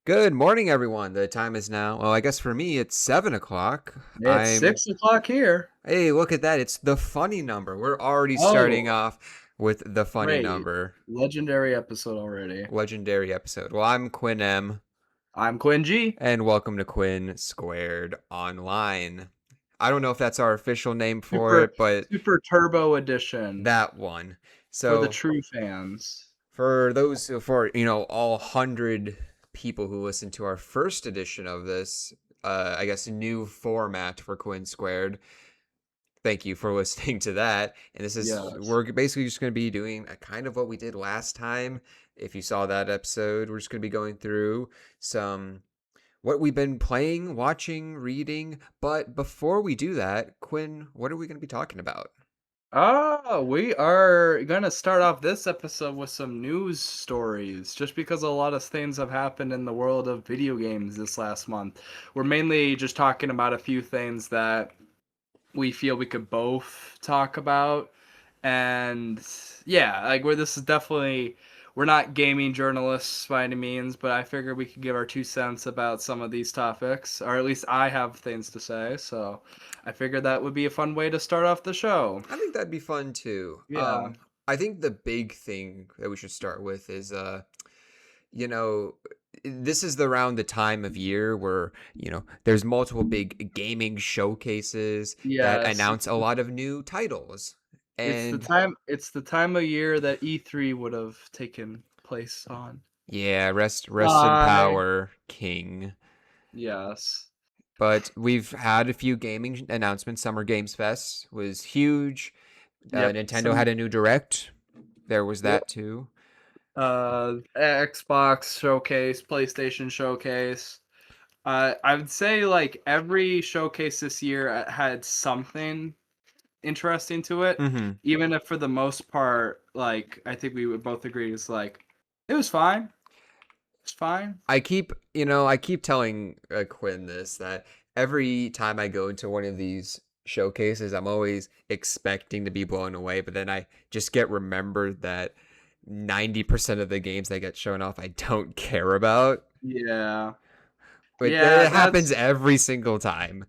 Good morning, everyone. The time is now, well, I guess for me, it's 7 o'clock. It's 6 o'clock here. Hey, look at that. It's the funny number. We're already starting Oh, off with the funny great. number. Legendary episode already. Legendary episode. Well, I'm Quinn M, I'm Quinn G. and welcome to Quinn Squared Online. I don't know if that's our official name for Super it, but Super Turbo Edition that one. for the So, true fans. for all 100 people who listened to our first edition of this, I guess, new format for Quinn Squared. Thank you for listening to that. And Yes. we're basically just going to be doing a kind of what we did last time. If you saw that episode, we're just going to be going through some what we've been playing, watching, reading. But before we do that, Quinn, what are we going to be talking about? We are gonna start off this episode with some news stories, just because a lot of things have happened in the world of video games this last month. We're mainly just talking about a few things that we feel we could both talk about. And yeah, like where this is definitely we're not gaming journalists by any means, but I figured we could give our 2 cents about some of these topics, or at least I have things to say. So I figured that would be a fun way to start off the show. I think that'd be fun too. Yeah. I think the big thing that we should start with is you know, this is around the time of year where, there's multiple big gaming showcases that Yes. announce a lot of new titles. And It's the time of year that E3 would have taken place on. yeah, rest in Bye. power, King. Yes. But we've had a few gaming announcements. Summer Games Fest was huge. Yep. Nintendo Some had a new direct. There was Yep. that too. Xbox showcase, PlayStation showcase. I would say like every showcase this year had something interesting to it, hmm even if for the most part, like I think we would both agree is like it was fine. It's fine. I keep telling Quinn this that every time I go into one of these showcases, I'm always expecting to be blown away, but then I just get remembered that 90% of the games that get shown off I don't care about. Yeah. But Yeah, it that's happens every single time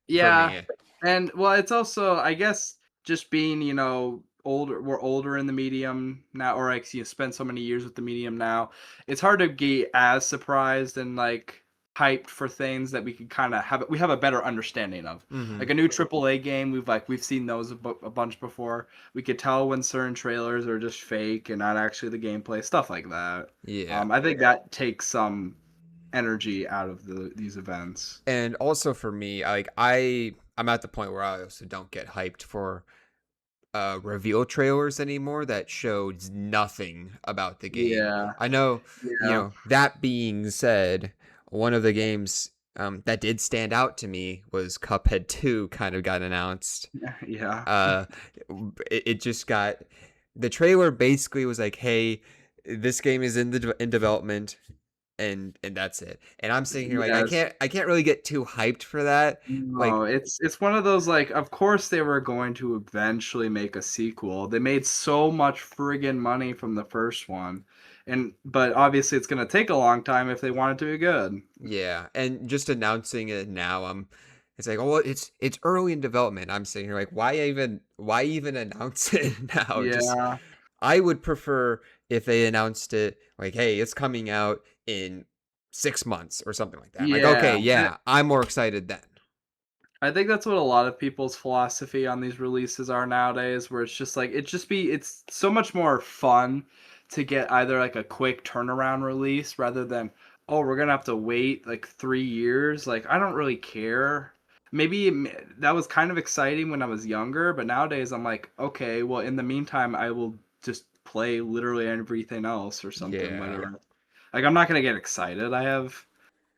for yeah. me. And well, it's also I guess just being, older we're older in the medium now, or like you spend so many years with the medium now. It's hard to get as surprised and like hyped for things that we could kind of have we have a better understanding of. hmm Like a new AAA game, we've seen those a bunch before. We could tell when certain trailers are just fake and not actually the gameplay, stuff like that. Yeah. I think that takes some energy out of these events. And also for me, I'm at the point where I also don't get hyped for reveal trailers anymore that showed nothing about the game. Yeah. I know, Yeah. that being said, one of the games that did stand out to me was Cuphead 2 kind of got announced. Yeah. Uh, it just got the trailer basically was like, "Hey, this game is in development." And that's it. And I'm sitting here like Yes. I can't really get too hyped for that. Like No, it's one of those like of course they were going to eventually make a sequel. They made so much friggin' money from the first one. And but obviously it's gonna take a long time if they want it to be good. yeah, and just announcing it now, it's like, oh, it's early in development. I'm sitting here like, why even announce it now? Just Yeah. I would prefer if they announced it like, hey, it's coming out in 6 months or something like that. I'm like, okay, Yeah. yeah, I'm more excited then. I think that's what a lot of people's philosophy on these releases are nowadays, where it's just like it's so much more fun to get either like a quick turnaround release rather than oh we're gonna have to wait like 3 years. Like I don't really care. That was kind of exciting when I was younger, but nowadays I'm like okay, well in the meantime I will just play literally everything else or something. Yeah. Whatever. Like I'm not gonna get excited. I have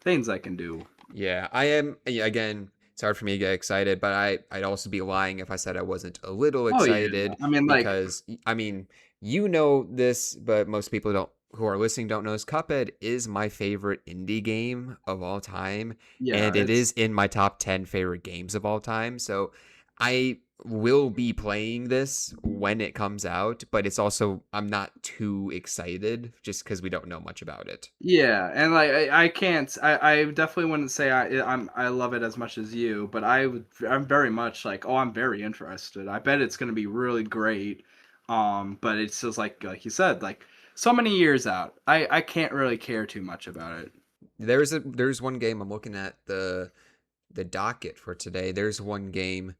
things I can do. Yeah, I am. Yeah, again, it's hard for me to get excited, but I'd also be lying if I said I wasn't a little Oh yeah. excited I mean like because I mean, you know this, but most people don't who are listening don't know this. Cuphead is my favorite indie game of all time, yeah, and it it's is in my top 10 favorite games of all time. So I will be playing this when it comes out, but it's also I'm not too excited just because we don't know much about it. Yeah, and like I can't I definitely wouldn't say I love it as much as you, but I'm very much like, oh, I'm very interested. I bet it's gonna be really great. But it's just like you said, like so many years out. I can't really care too much about it. There's one game I'm looking at the docket for today. There's one game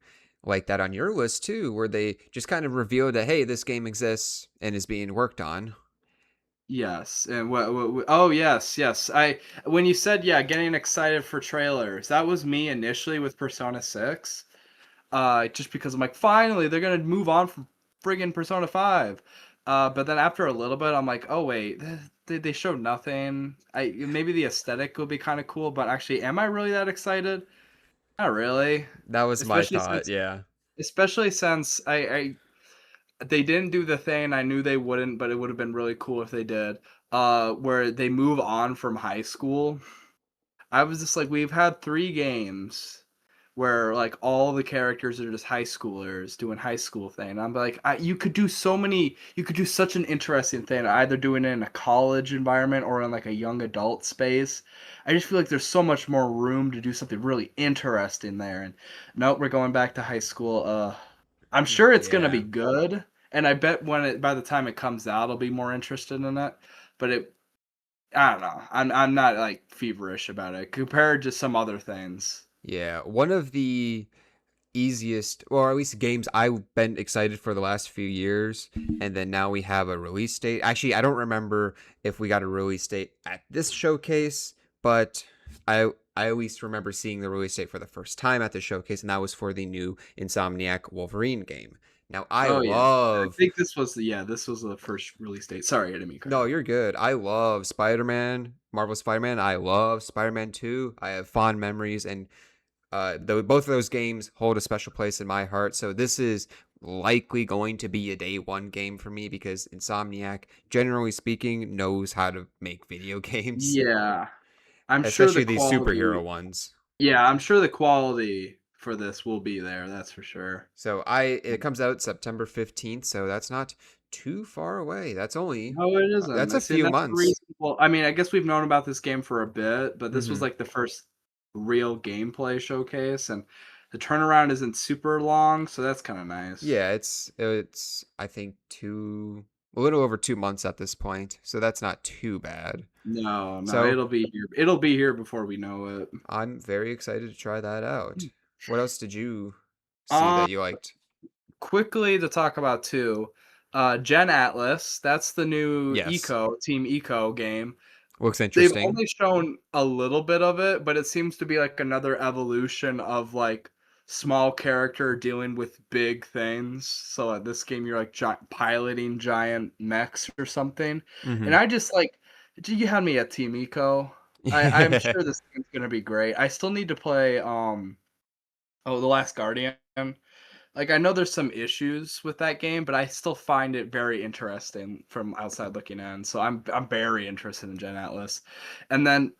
like that on your list too, where they just kind of revealed that hey, this game exists and is being worked on. Yes, and oh yes, yes. I when you said yeah, getting excited for trailers, that was me initially with Persona 6. Just because I'm like, finally, they're gonna move on from friggin' Persona 5. But then after a little bit, I'm like, oh wait, they showed nothing. I maybe the aesthetic will be kind of cool, but actually, am I really that excited? Not really. That was my Especially thought. since, Yeah, especially since they didn't do the thing I knew they wouldn't, but it would have been really cool if they did. Where they move on from high school. I was just like, we've had 3 games where, like, all the characters are just high schoolers doing high school thing. I'm like, you could do you could do such an interesting thing, either doing it in a college environment or in, like, a young adult space. I just feel like there's so much more room to do something really interesting there, and nope, we're going back to high school. I'm sure it's gonna be yeah, good, and I bet by the time it comes out, I'll be more interested in it, but I don't know. I'm not like feverish about it compared to some other things. yeah. One of the easiest, or at least games I've been excited for the last few years, and then now we have a release date. Actually, I don't remember if we got a release date at this showcase, but I at least remember seeing the release date for the first time at the showcase, and that was for the new Insomniac Wolverine game. Now I Oh yeah, I love think this was the first release date. Sorry, I didn't mean to cut you No, off. you're good. I love Spider-Man, Marvel Spider-Man. I love Spider-Man 2. I have fond memories, and both of those games hold a special place in my heart. So this is likely going to be a day one game for me because Insomniac, generally speaking, knows how to make video games, Yeah, I'm sure the especially these quality. superhero ones. Yeah, I'm sure the quality for this will be there. That's for sure. So it comes out September 15th, so that's not too far away. No, it isn't. That's I a see, and few that's the months. reason. Well, I mean, I guess we've known about this game for a bit, but this was Mhm. like the first real gameplay showcase, and the turnaround isn't super long, so that's kind of nice. Yeah, it's I think a little over 2 months at this point, so that's not too bad. No, no, So it'll be here. It'll be here before we know it. I'm very excited to try that out. What else did you see Um, that you liked? quickly to talk about too, Gen Atlas. That's the new Yes, Team Eco game. looks They've interesting. only shown a little bit of it, but it seems to be like another evolution of like small character dealing with big things. So at this game, you're like piloting giant mechs or something. And Hmm. I just like, you had me at Team Eco. I'm sure this game's gonna be great. I still need to play The Last Guardian. Like, I know there's some issues with that game, but I still find it very interesting from outside looking in. So I'm very interested in Gen Atlas. And then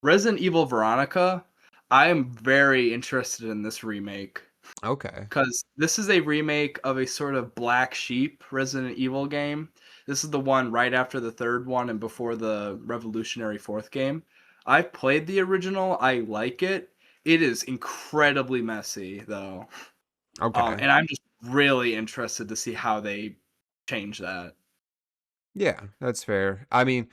Resident Evil Veronica, I am very interested in this remake Okay. because this is a remake of a sort of black sheep Resident Evil game. This is the one right after the third one and before the revolutionary fourth game. I've played the original. I like it. It is incredibly messy though. Okay. And I'm just really interested to see how they change that. Yeah, that's fair. I mean,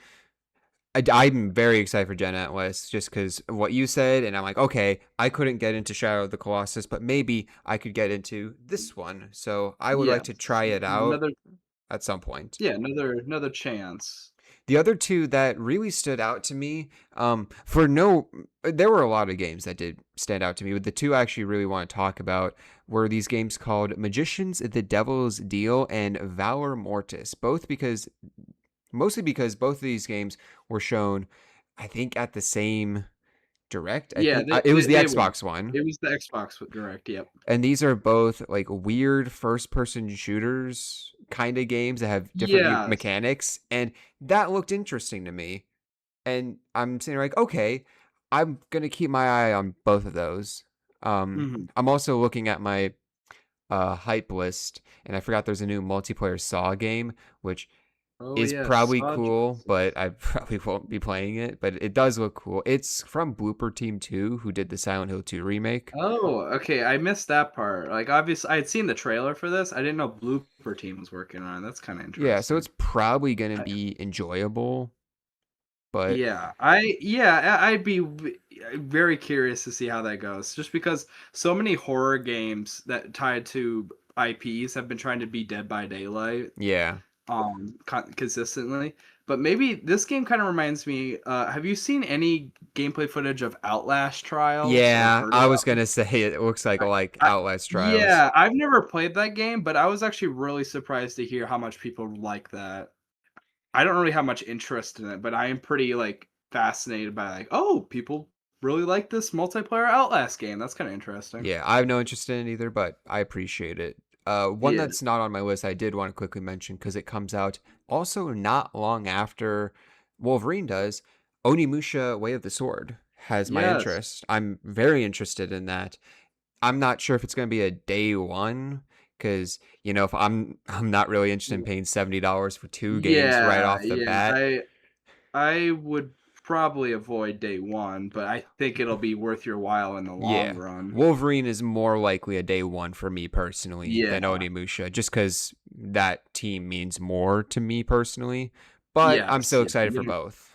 I'm very excited for Gen Atlas just because of what you said, and I'm like, okay, I couldn't get into Shadow of the Colossus, but maybe I could get into this one. So I would like to Yes, try it out another at some point. yeah, another chance. The other two that really stood out to me, for no, there were a lot of games that did stand out to me, but the two I actually really want to talk about were these games called Magicians, The Devil's Deal, and Valor Mortis. Mostly because both of these games were shown, I think, at the same direct. I Yeah, think it was the they were. Xbox one. It was the Xbox with Direct. Yep. And these are both like weird first person shooters kind of games that have different Yes. mechanics. And that looked interesting to me. And I'm sitting there like, okay, I'm gonna keep my eye on both of those. Mhm. I'm also looking at my hype list, and I forgot there's a new multiplayer Saw game, which Oh is yes, probably saw cool, choices. but I probably won't be playing it. But it does look cool. It's from Blooper Team 2, who did the Silent Hill 2 remake. Oh, okay. I missed that part. Like, obviously, I had seen the trailer for this. I didn't know Blooper Team was working on it. That's kind of Yeah, so interesting. it's probably gonna I, be enjoyable, but I'd be very curious to see how that goes. Just because so many horror games that tied to IPs have been trying to be Dead by Daylight, yeah. consistently. But maybe this game kind of reminds me. Have you seen any gameplay footage of Outlast Trials or Yeah, heard I was about? gonna say it looks like I Outlast Trials. yeah, I've never played that game, but I was actually really surprised to hear how much people like that. I don't really have much interest in it, but I am pretty, like, fascinated by, like, "Oh, people really like this multiplayer Outlast game." That's kinda interesting. Yeah, I have no interest in it either, but I appreciate it. One Yeah. that's not on my list, I did want to quickly mention because it comes out also not long after Wolverine does. Onimusha: Way of the Sword has my Yes. interest. I'm very interested in that. I'm not sure if it's going to be a day one because if I'm not really interested in paying $70 for two games right Yeah, off the yeah, bat. I would probably avoid day 1, but I think it'll be worth your while in the long Yeah. run. Wolverine is more likely a day one for me personally than Yeah. Onimusha, just because that team means more to me personally. But I'm Yes, so yeah, excited for both.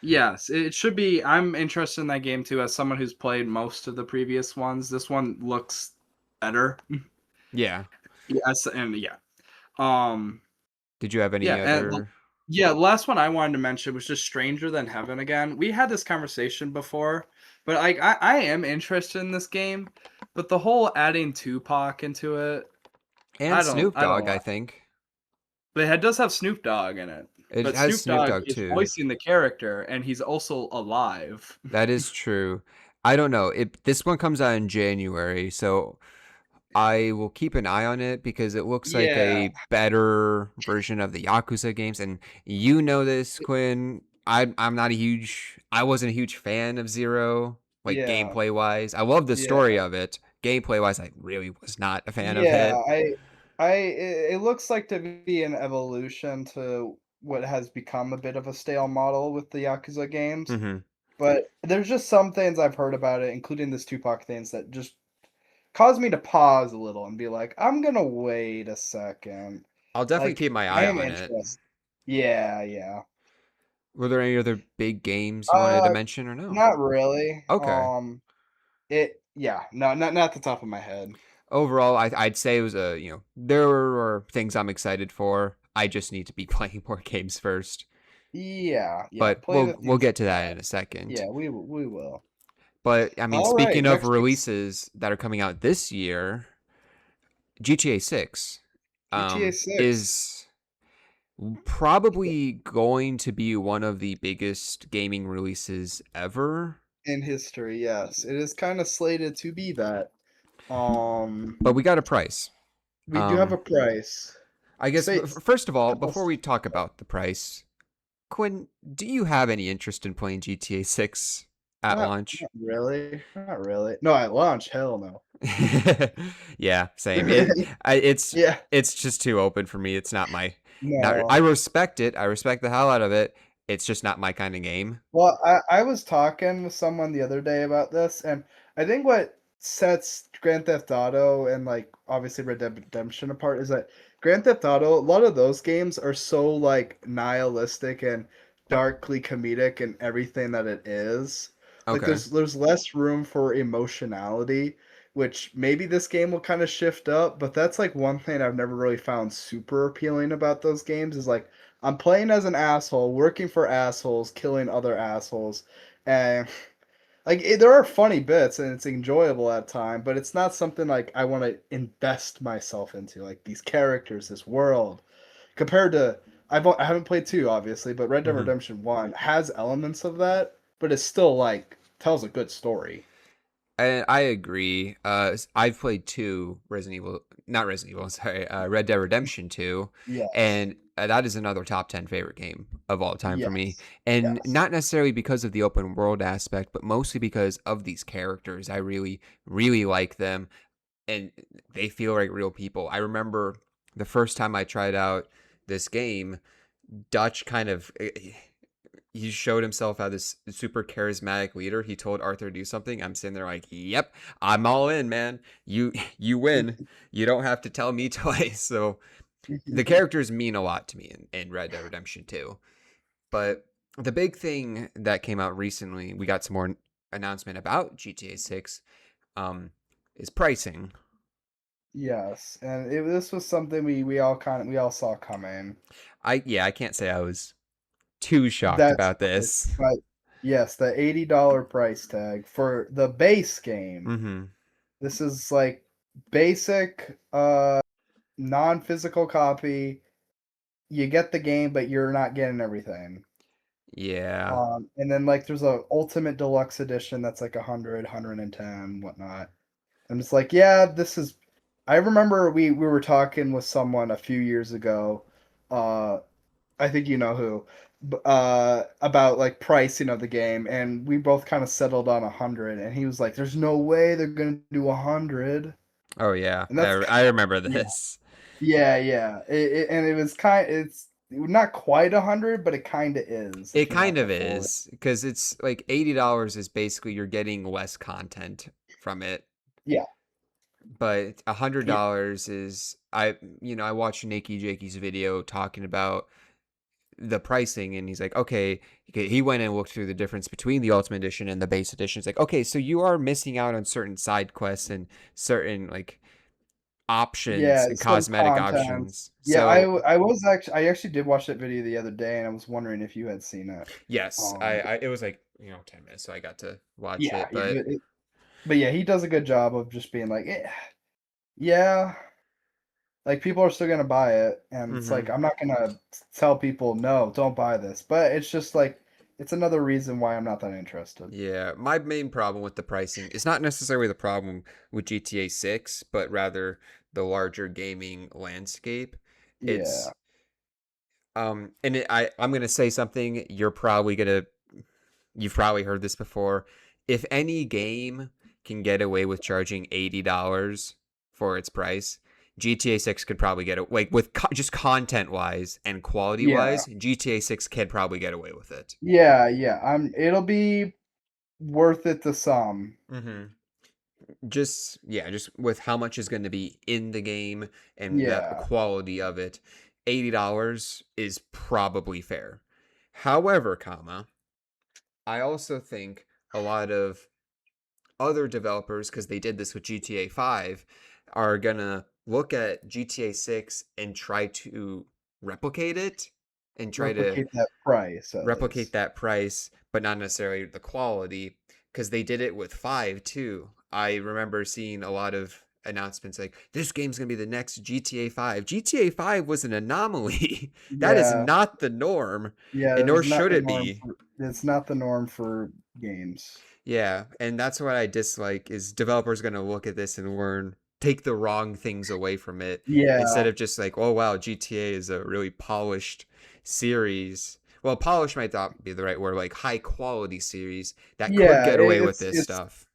yes, it should be. I'm interested in that game too as someone who's played most of the previous ones. This one looks better. Yeah. Yes, and yeah. Um, Did you have yeah, any and other? yeah, the last one I wanted to mention was just Stranger Than Heaven again. We had this conversation before, but like I am interested in this game, but the whole adding Tupac into it, And Snoop I don't Dogg, I like. think. But it does have Snoop Dogg in it. It But has Snoop Snoop Dogg Dogg is too. voicing the character and he's also alive. That is true. I don't know. This one comes out in January, so I will keep an eye on it because it looks like Yeah. a better version of the Yakuza games. And you know this, Quinn. I wasn't a huge fan of Zero, like Yeah. gameplay wise. I love the story Yeah. of it. Gameplay wise, I really was not a fan of Yeah, it. it looks like to be an evolution to what has become a bit of a stale model with the Yakuza games, Hmm. but there's just some things I've heard about it, including this Tupac things that just cause me to pause a little and be like, "I'm gonna wait a second." I'll definitely Like, keep my I eye am on it. interested. Yeah, yeah. Were there any other big games you wanted to Uh, mention or no? Not really. Okay. No, not the top of my head. Overall, I'd say it was there are things I'm excited for. I just need to be playing more games first. Yeah, yeah, But play we'll the we'll things get you to that in got. a second. Yeah, we will. But I mean, Alright, speaking of next week's releases that are coming out this year, GTA 6 GTA 6 is probably going to be one of the biggest gaming releases ever. in history, yes. It is kinda slated to be that. Um, But we got a price. we do have a Um, price. I guess Say first of all, tell before us. we talk about the price, Quinn, do you have any interest in playing GTA 6 at launch? Not really, not really. No, at launch, hell no. Yeah, same. It's Yeah, it's just too open for me. It's not my not I no. respect it. I respect the hell out of it. It's just not my kind of game. Well, I was talking with someone the other day about this, and I think what sets Grand Theft Auto and, like, obviously Red Dead Redemption apart is that Grand Theft Auto, a lot of those games are so, like, nihilistic and darkly comedic in everything that it is. Like, Okay. there's less room for emotionality, which maybe this game will kinda shift up, but that's, like, one thing I've never really found super appealing about those games is, like, I'm playing as an asshole, working for assholes, killing other assholes, and there are funny bits and it's enjoyable at time, but it's not something like I want to invest myself into, like these characters, this world. Compared to I haven't played two obviously, but Red Dead Hmm. Redemption One has elements of that, but it's still like tells a good story. And I agree. I've played not Resident Evil, sorry, Red Dead Redemption 2, Yes, and that is another top 10 favorite game of all time for me. yes, And yes. not necessarily because of the open world aspect, but mostly because of these characters. I really, really like them. and they feel like real people. I remember the first time I tried out this game, Dutch kind of he showed himself as this super charismatic leader. He told Arthur to do something. I'm sitting there like, "Yep, I'm all in, man. You win. You don't have to tell me twice." So the characters mean a lot to me in Red Dead Redemption 2. But the big thing that came out recently, we got some more announcement about GTA 6, um, is pricing. Yes, and this was something we all saw coming. I can't say I was too shocked That's about right. this. But yes, the $80 price tag for the base game. Mm-hmm. This is like basic non-physical copy. You get the game, but you're not getting everything. Yeah. And then like there's a ultimate deluxe edition that's like 100, 110, whatnot. I'm just like, yeah, this is. I remember we were talking with someone a few years ago. Uh, I think you know who. About like pricing of the game, and we both kind of settled on 100. And he was like, "There's no way they're gonna do 100." Oh yeah. And I, that's I remember yeah, this. yeah. And it was it's not quite 100, but it kind of is It if you kind want the of full. is because it's like $80 is basically you're getting less content from it, Yeah, but a hundred yeah, dollars is I watched Nikki Jakey's video talking about the pricing, and he's like, okay, he went and looked through the difference between the Ultimate Edition and the base edition. It's like, okay, so you are missing out on certain side quests and certain like options yeah. and Some cosmetic content. options. Yeah, So I actually did watch that video the other day, and I was wondering if you had seen it. yes, Um, it was like 10 minutes, so I got to watch yeah, it, yeah, but but yeah, he does a good job of just being like, yeah, like people are still gonna buy it, and it's like mhm. I'm not gonna tell people no, don't buy this, but it's just like it's another reason why I'm not that interested. Yeah, my main problem with the pricing is not necessarily the problem with GTA 6, but rather the larger gaming landscape. Yeah, It's and I'm going to say something you've probably heard this before. If any game can get away with charging $80 for its price, GTA 6 could probably get it like with just content wise and quality yeah, wise, GTA 6 could probably get away with it. yeah. It'll be worth it to some. Mhm. Just with how much is going to be in the game and the Yeah, quality of it, $80 is probably fair. However, I also think a lot of other developers, because they did this with GTA 5, are gonna look at GTA 6 and try to replicate it and try to replicate that price at replicate least. that price, but not necessarily the quality, because they did it with 5 too. I remember seeing a lot of announcements like this game's going to be the next GTA 5. GTA 5 was an anomaly. That is Yeah, not the norm, yeah. and nor There's not should the it norm be. for. It's not the norm for games. Yeah, and that's what I dislike is developers going to look at this and take the wrong things away from it instead Yeah, of just like, oh wow, GTA is a really polished series. Well, polished might not be the right word, like high quality series that could yeah. get away with this It's stuff.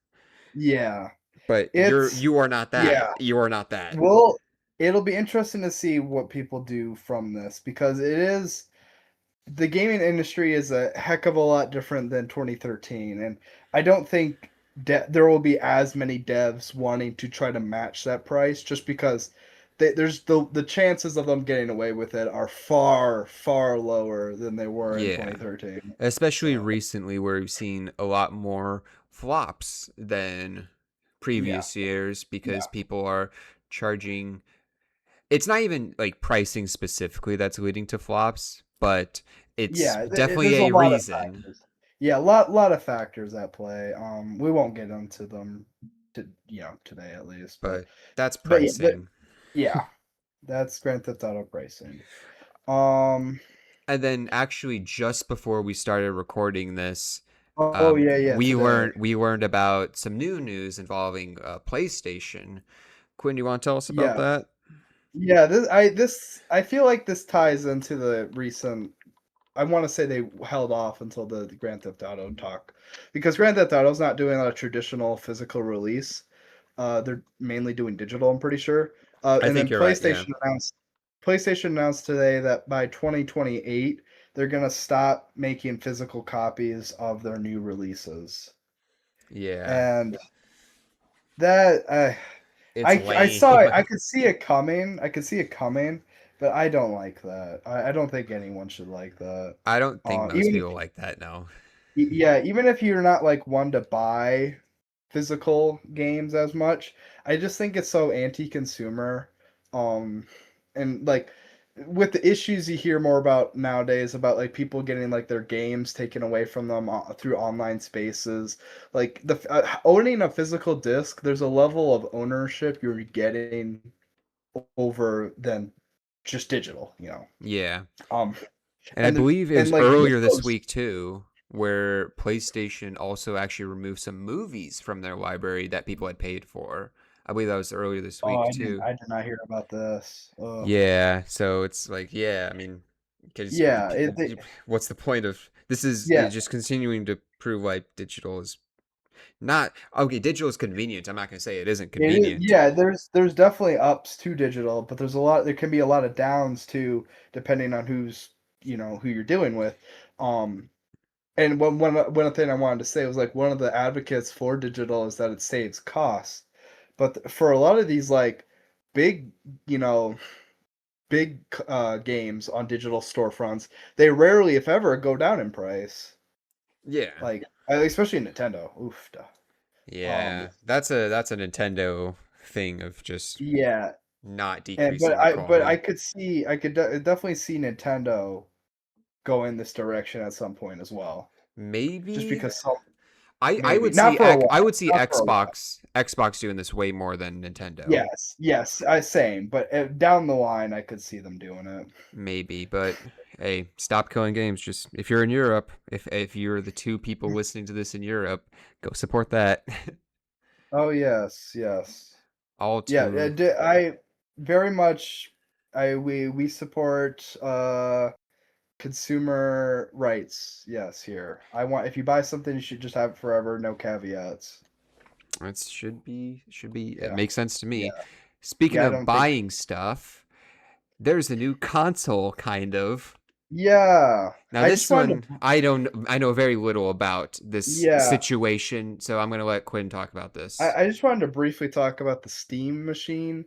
yeah. But It's you are not that. yeah. You are not that. Well, it'll be interesting to see what people do from this because it is the gaming industry is a heck of a lot different than 2013, and I don't think there will be as many devs wanting to try to match that price just because there's the chances of them getting away with it are far lower than they were in Yeah. 2013. Especially So, recently where we've seen a lot more flops than yeah. previous years because Yeah. people are charging. It's not even like pricing specifically that's leading to flops, but it's Yeah, definitely there's a a lot of reason. factors. Yeah, lot of factors at play. We won't get into them today at least, But that's but pricing. yeah, that's Grand Theft Auto pricing. Um, And then actually just before we started recording this, oh yeah, today. we learned about some new news involving PlayStation. Quinn, you want to tell us about Yeah, that? yeah. I feel like this ties into the recent. I want to say they held off until the Grand Theft Auto talk because Grand Theft Auto's not doing a traditional physical release. They're mainly doing digital, I'm pretty sure. I And think then you're right. Yeah. PlayStation announced today that by 2028 they're gonna stop making physical copies of their new releases. Yeah. And that It's I saw lame. it. I could see it coming. I could see it coming, but I don't like that. I don't think anyone should like that. I don't think most Even people like that, no. yeah, even if you're not like one to buy physical games as much, I just think it's so anti-consumer. Um, and like with the issues you hear more about nowadays about like people getting like their games taken away from them through online spaces, like the owning a physical disc, there's a level of ownership you're getting over than just digital, you know. Yeah. Um, And I and believe it and was like with earlier this those, week too, where PlayStation also actually removed some movies from their library that people had paid for. I believe that was earlier this oh, week too. I did not hear about this. Ugh. Yeah, so it's like, yeah, I mean, because Yeah, it what's the point of this? Is yeah, just continuing to prove like digital is not okay. Digital is convenient. I'm not gonna say it isn't it is. convenient. Yeah, there's definitely ups to digital, but there's a lot. There can be a lot of downs too, depending on who you're dealing with. Um, and one thing I wanted to say was like one of the advocates for digital is that it saves costs, but for a lot of these like big, you know, big games on digital storefronts, they rarely, if ever, go down in price. Yeah, Like especially Nintendo. Oof. Duh. Um, yeah, that's a Nintendo thing of just yeah, not and decreasing the but I quality. could see I could definitely see Nintendo go in this direction at some point as well. Just Maybe because some I maybe would not see for a while, I would see not for a while. Xbox doing this way more than Nintendo. Yes, yes, I same, but down the line, I could see them doing it. Maybe, but hey, stop killing games. Just if you're in Europe, if you're the two people listening to this in Europe, go support that. Oh yes, yes, All yeah. two. I very much I we support consumer rights. Yes, here. I want if you buy something, you should just have it forever, no caveats. That should be. It Yeah, makes sense to yeah, me. Speaking yeah. I of don't think. buying stuff, there's a new console, kind of. Yeah, Now I just this wanted one, to. I know very little about this Yeah, situation, so I'm gonna let Quinn talk about this. I just wanted to briefly talk about the Steam machine,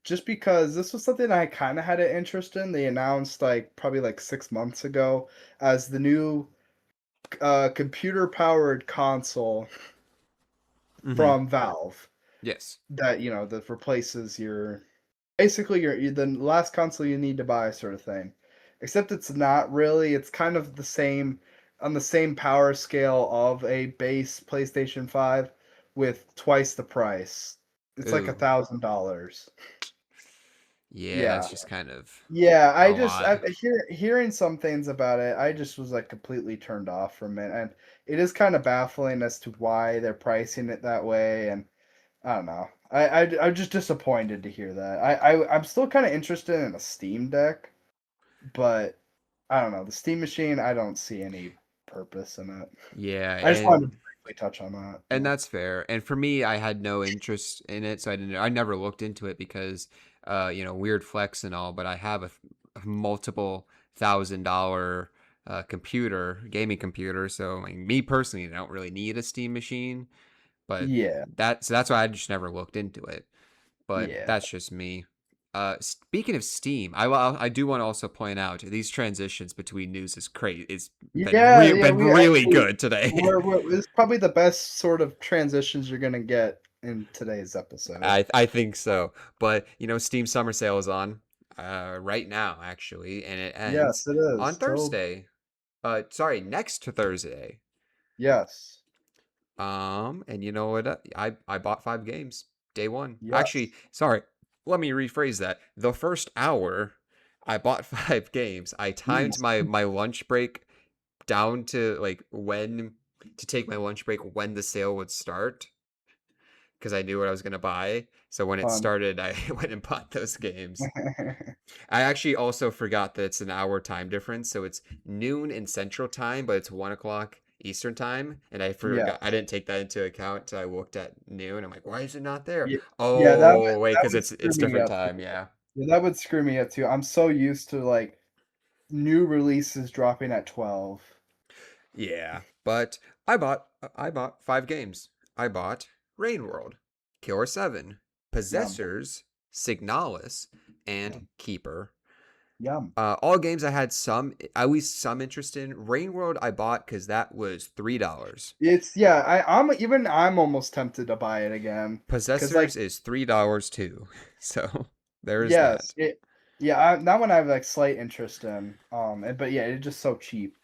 just because this was something I kind of had an interest in. They announced like probably like 6 months ago as the new computer powered console Mm-hmm. from Valve Yes. that that replaces your basically the last console you need to buy sort of thing. Except it's not really. It's kind of the same on the same power scale of a base PlayStation 5 with twice the price. It's like Ooh. $1,000. Yeah, Yeah. it's just kind of Yeah, a I just lot. hearing some things about it, I just was like completely turned off from it, and it is kind of baffling as to why they're pricing it that way, and I don't know. I'm just disappointed to hear that. I'm still kind of interested in a Steam Deck, but I don't know. The Steam machine, I don't see any purpose in it. Yeah, I just wanted to briefly touch on that. and Yeah. that's fair. And for me, I had no interest in it, so I never looked into it because, weird flex and all. But I have a multiple $1,000 computer, gaming computer. So like, me personally, I don't really need a Steam machine. But Yeah. that's why I just never looked into it. But Yeah. that's just me. Speaking of Steam, I do want to also point out these transitions between news is crazy. It's Yeah, yeah, been we really actually good today. it's probably the best sort of transitions you're gonna get in today's episode. I think so. But Steam Summer Sale is on right now actually, and it Yes, ends it on is. Till Thursday. Sorry, next Thursday. yes. And you know what? I bought 5 games day one. Actually, Yes. sorry. Let me rephrase that. The first hour, I bought 5 games. I timed Jeez. my lunch break down to like when to take my lunch break when the sale would start because I knew what I was gonna buy. So when it Fun. started, I went and bought those games. I actually also forgot that it's an hour time difference, so it's noon in Central Time, but it's 1 o'clock Eastern time, and I forgot I Yes. didn't take that into account till I looked at noon. I'm like, why is it not there? Yeah, yeah, Oh, wait, that because would screw it's me different up too. time. Yeah. Yeah, that would screw me up too. I'm so used to like new releases dropping at 12. Yeah, but I bought 5 games. I bought Rain World, Killer 7, Yum, Possessors, Signalis, and yum, Keeper. yum. All games I had some at least some interest in. Rain World I bought because that was $3. It's yeah. I'm almost tempted to buy it again because like Possessors is $3 too. So there's yes, that. that one I have like slight interest in. But yeah, it's just so cheap.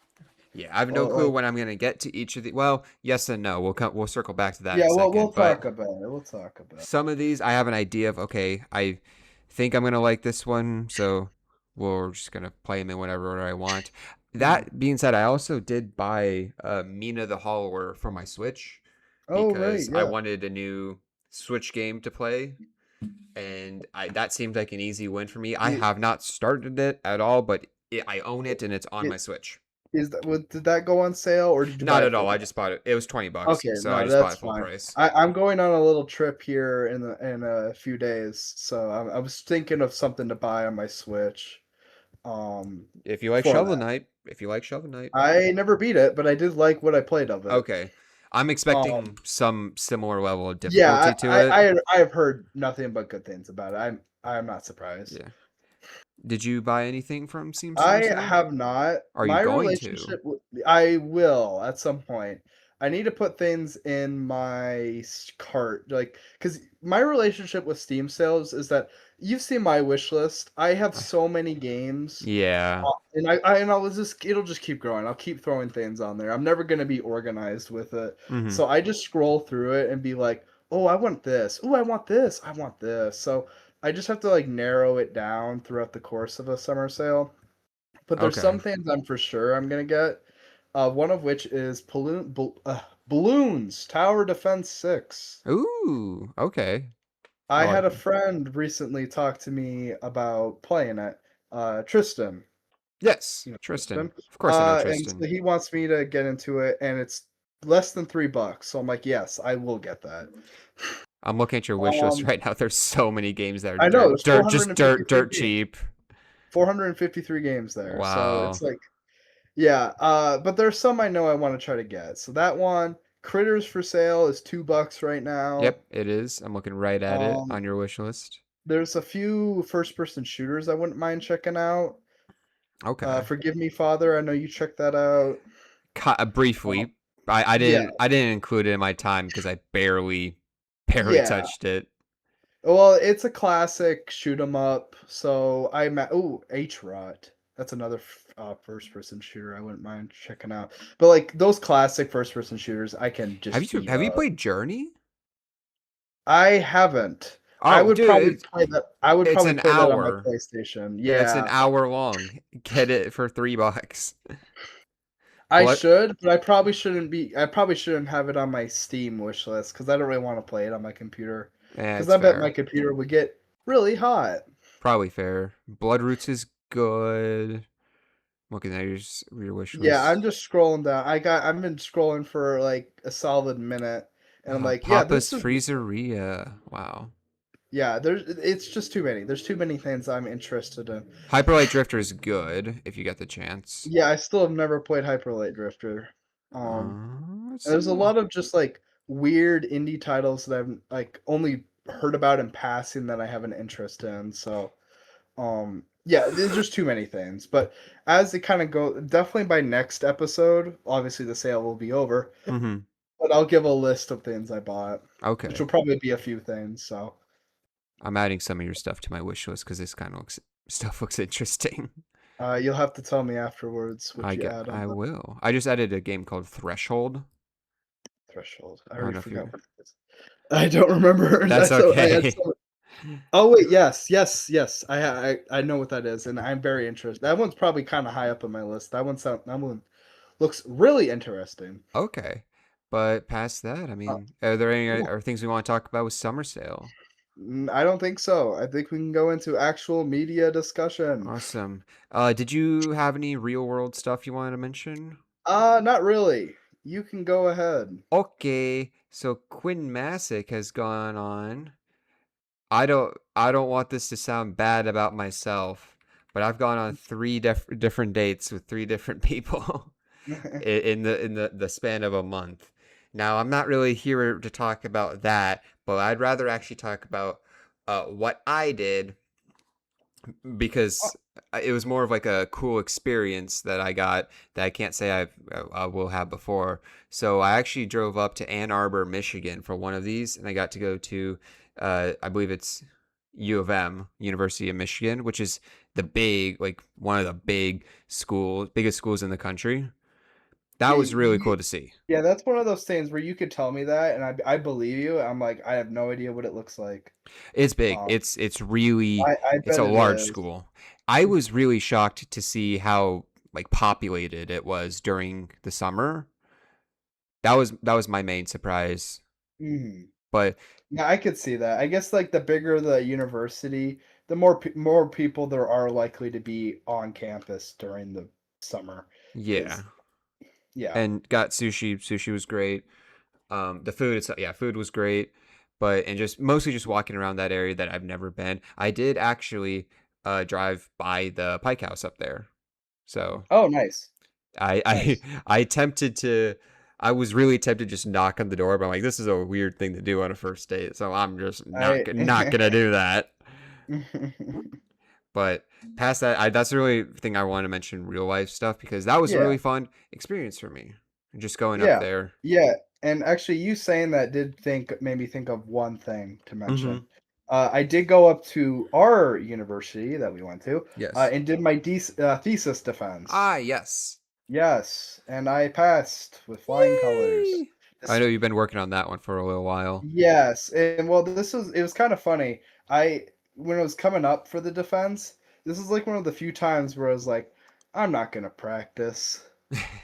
Yeah, I have no clue Like when I'm gonna get to each of the. Well, yes and no. We'll circle back to that in yeah, a we'll second. But talk about it. We'll talk about it. some of these I have an idea of. Okay, I think I'm gonna like this one, so we're just gonna play them in whatever order I want. Mhm. That being said, I also did buy Mina the Hollower for my Switch Oh right, because I yeah. wanted a new Switch game to play, and that seemed like an easy win for me. I It, have not started it at all, but I own it and it's on my it Switch. did that go on sale or did you buy Not it at full all. I price? just bought it. It was $20, Okay, so I no, just bought that's it full fine. price. I'm going on a little trip here in a few days, so I was thinking of something to buy on my Switch. If you like For Shovel that. Knight, if you like Shovel Knight, I never beat it, but I did like what I played of it. okay. I'm Um, expecting some similar level of yeah, difficulty to it. I have heard nothing but good things about it. I'm not surprised. Yeah. Did you buy anything from Steam Summer I Sale? have not. Are you My going to? relationship w I will at some point. I need to put things in my cart, like, because my relationship with Steam sales is that you've seen my wish list. I have so many games, Yeah. and I'll just it'll just keep growing. I'll keep throwing things on there. I'm never gonna be organized with it. Hmm. So I just scroll through it and be like, "Oh, I want this. Oh, I want this. I want this." So I just have to like narrow it down throughout the course of a summer sale. But there's Okay. some things I'm for sure I'm gonna get. One of which is Balloons Tower Defense 6. Ooh. Okay. I I had like a them. friend recently talk to me about playing it. Tristan, Yes, you know Tristan. Tristan. Of course I know And so Tristan. he wants me to get into it, and it's less than $3. So I'm like, yes, I will get that. I'm looking at your wish list Um, right now. There's so many games that are I know dirt, there's dirt, just dirt, 453 dirt games. cheap. 453 games there. So Wow. it's like yeah, but there's some I know I wanna try to get. So that one, Critters for sale is $2 right now. Yep, it is. I'm looking right at it Um, on your wish list. there's a few first-person shooters I wouldn't mind checking out. Okay. Forgive Me, Father, I know you checked that out. Um, Briefly, I yeah, didn't include it in my time because I barely yeah. touched it. Well, it's a classic shoot 'em up, so I'm at ooh, H-Rot. That's another first-person shooter I wouldn't mind checking out. But, like, those classic first-person shooters, I can just eat Have you up. played Journey? I haven't. Oh, dude, I would it's probably an play that on my hour. PlayStation. It's an Yeah. hour long. Get it for $3. I Blood. should, but I probably shouldn't have it on my Steam wish list because I don't really wanna play it on my computer. Because It's I bet my fair. computer would get really hot. Probably fair. Bloodroots is good. Looking at your wish Yeah, I'm list. just scrolling down. I've been scrolling for, like, a solid minute, and I'm like, "Yeah, Papa's this is." Freezeria. Wow. Yeah, it's just too many. There's too many things I'm interested in. Hyperlight Drifter is good if you get the chance. Yeah, I still have never played Hyper Light Drifter. Let's And there's a see. lot of just, like, weird indie titles that I've, like, only heard about in passing that I have an interest in, so, yeah, there's just too many things, but as it kinda go definitely by next episode, obviously the sale will be over, Mm-hmm. but I'll give a list of things I bought, which Okay. will probably be a few things, so, I'm adding some of your stuff to my wish list because this kind of looks stuff looks interesting. you'll have to tell me afterwards what you add on I the will. I just added a game called Threshold. threshold. I I don't already know if forgot you. what it is. I don't remember. That's I had okay. so Oh wait, yes, yes, yes. I know what that is, and I'm very interested. That one's probably kind of high up on my list. That one looks really interesting. Okay. But past that, I Uh, mean, are there any yeah. are things we want to talk about with Summer Sale? I don't think so. I think we can go into actual media discussion. Awesome. Did you have any real world stuff you wanted to mention? Not really. You can go ahead. Okay, so Quinn Masick has gone on. I don't want this to sound bad about myself, but I've gone on three different dates with three different people in the span of a month. Now, I'm not really here to talk about that, but I'd rather actually talk about what I did because it was more of like a cool experience that I got that I can't say I will have before. So I actually drove up to Ann Arbor, Michigan for one of these, and I got to go to I believe it's U of M, University of Michigan, which is the big like one of the biggest schools in the country. That Yeah, was really cool to see. yeah, that's one of those things where you could tell me that, and I believe you. I'm like, I have no idea what it looks like. It's big. Um, It's really I it's bet a it large is. school. I was really shocked to see how like populated it was during the summer. That was my main surprise. Mhm. But Yeah, I could see that. I guess, like, the bigger the university, the more people there are likely to be on campus during the summer. yeah, Because yeah. and got sushi. Sushi was great. The food itself, yeah, food was great. But and just mostly just walking around that area that I've never been. I did actually drive by the Pike House up there. So Oh, nice, I I nice. I attempted to I was really tempted to just knock on the door, but I'm like, this is a weird thing to do on a first date, so I'm just I not gonna do that. But past that, that's the really thing I want to mention real life stuff because that was a Yeah. really fun experience for me. Just going up Yeah, there. yeah, and actually, you saying that did think made me think of one thing to Mm-hmm. mention. I did go up to our university that we went to, Yes. and did my thesis defense. Ah, yes. Yes, and I passed with flying colors. Yay! I This know you've been working on that one for a little while. Yes, and well, it was kind of funny. I When it was coming up for the defense, this is like one of the few times where I was like, I'm not gonna practice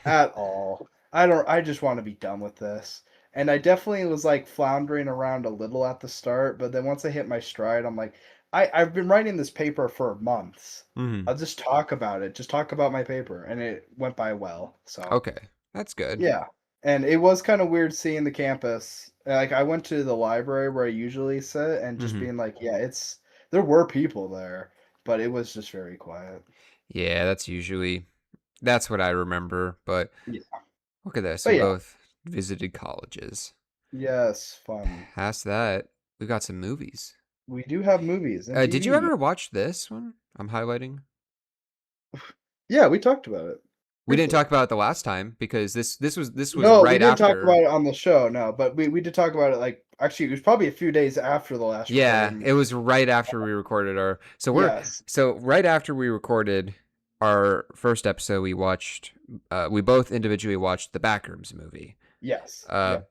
at all. I just want to be done with this. And I definitely was like floundering around a little at the start, but then once I hit my stride, I'm like, I've been writing this paper for months. Mm-hmm. I'll just talk about it, just talk about my paper, and it went by well. So Okay, that's good. yeah. And it was kind of weird seeing the campus. Like I went to the library where I usually sit and just Mm-hmm. being like, yeah, it's there were people there, but it was just very quiet. Yeah, that's what I remember. But Yeah. look at this, But we yeah, both visited colleges. yes, fun. Past that, we got some movies. We do have movies and Did you TV. ever watch this one? I'm highlighting. Yeah, we talked about it We didn't briefly. talk about it the last time because this was No, we right didn't talk after. about it on the show, no, but we did talk about it like actually it was probably a few days after the last Yeah, recording. it was right after we recorded our. Yes. So right after we recorded our first episode, we watched. We both individually watched the Backrooms movie. Yes. Uh, Yeah.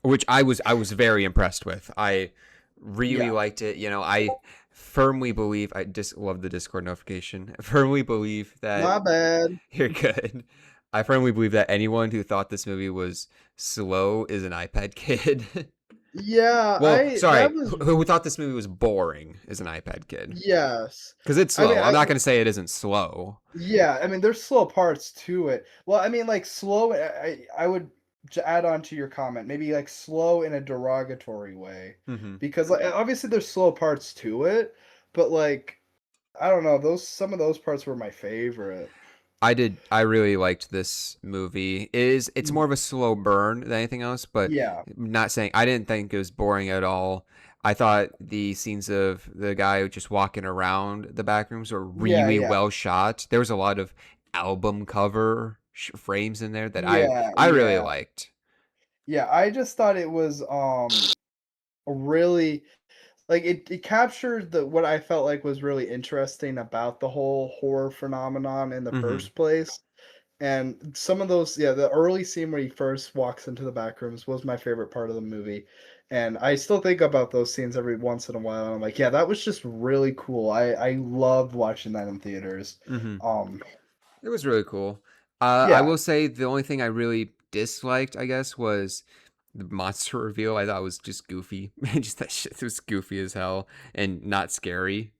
which I was very impressed with. I really Yeah. liked it. I firmly believe I just love the Discord notification. I firmly believe that My bad. you're good. I firmly believe that anyone who thought this movie was slow is an iPad kid. Yeah, Well, I that sorry, was who thought this movie was boring is an iPad kid. yes. Because it's I mean, slow. I'm not going to say it isn't slow. yeah, I mean, there's slow parts to it. Well, I mean, like slow. I would add on to your comment, maybe like slow in a derogatory way, Hmm. because like obviously there's slow parts to it, but like I don't know, those some of those parts were my favorite. I really liked this movie. It's Mm, more of a slow burn than anything else, but yeah, not saying I didn't think it was boring at all. I thought the scenes of the guy just walking around the back rooms were yeah, really yeah, well shot. There was a lot of album cover frames in there that yeah, I really yeah, liked. yeah. I just thought it was a really like it captured the what I felt like was really interesting about the whole horror phenomenon in the Hmm. first place. And some of those, yeah, the early scene where he first walks into the back rooms was my favorite part of the movie. And I still think about those scenes every once in a while. And I'm like, yeah, that was just really cool. I loved watching that in theaters. Hmm. Um, It was really cool. I yeah, will say the only thing I really disliked, I guess, was the monster reveal. I thought was just goofy. Just that shit was goofy as hell and not scary.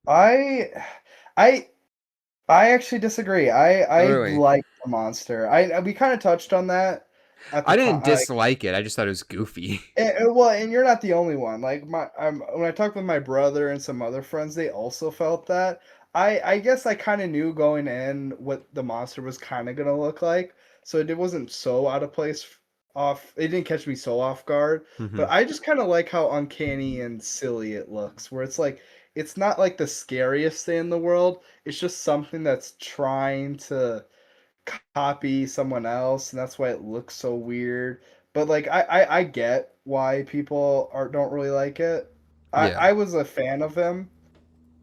I I I actually disagree. Oh, I really? like the monster. We kind of touched on that at the I didn't time. dislike it. I just thought it was goofy. Well, and you're not the only one. Like when I talked with my brother and some other friends, they also felt that. I guess I kind of knew going in what the monster was kind of gonna look like, so it wasn't so out of place. Off, it didn't catch me so off guard. Hmm. But I just kind of like how uncanny and silly it looks. Where it's like it's not like the scariest thing in the world. It's just something that's trying to copy someone else, and that's why it looks so weird. But like I get why people are don't really like it. Yeah. I was a fan of him.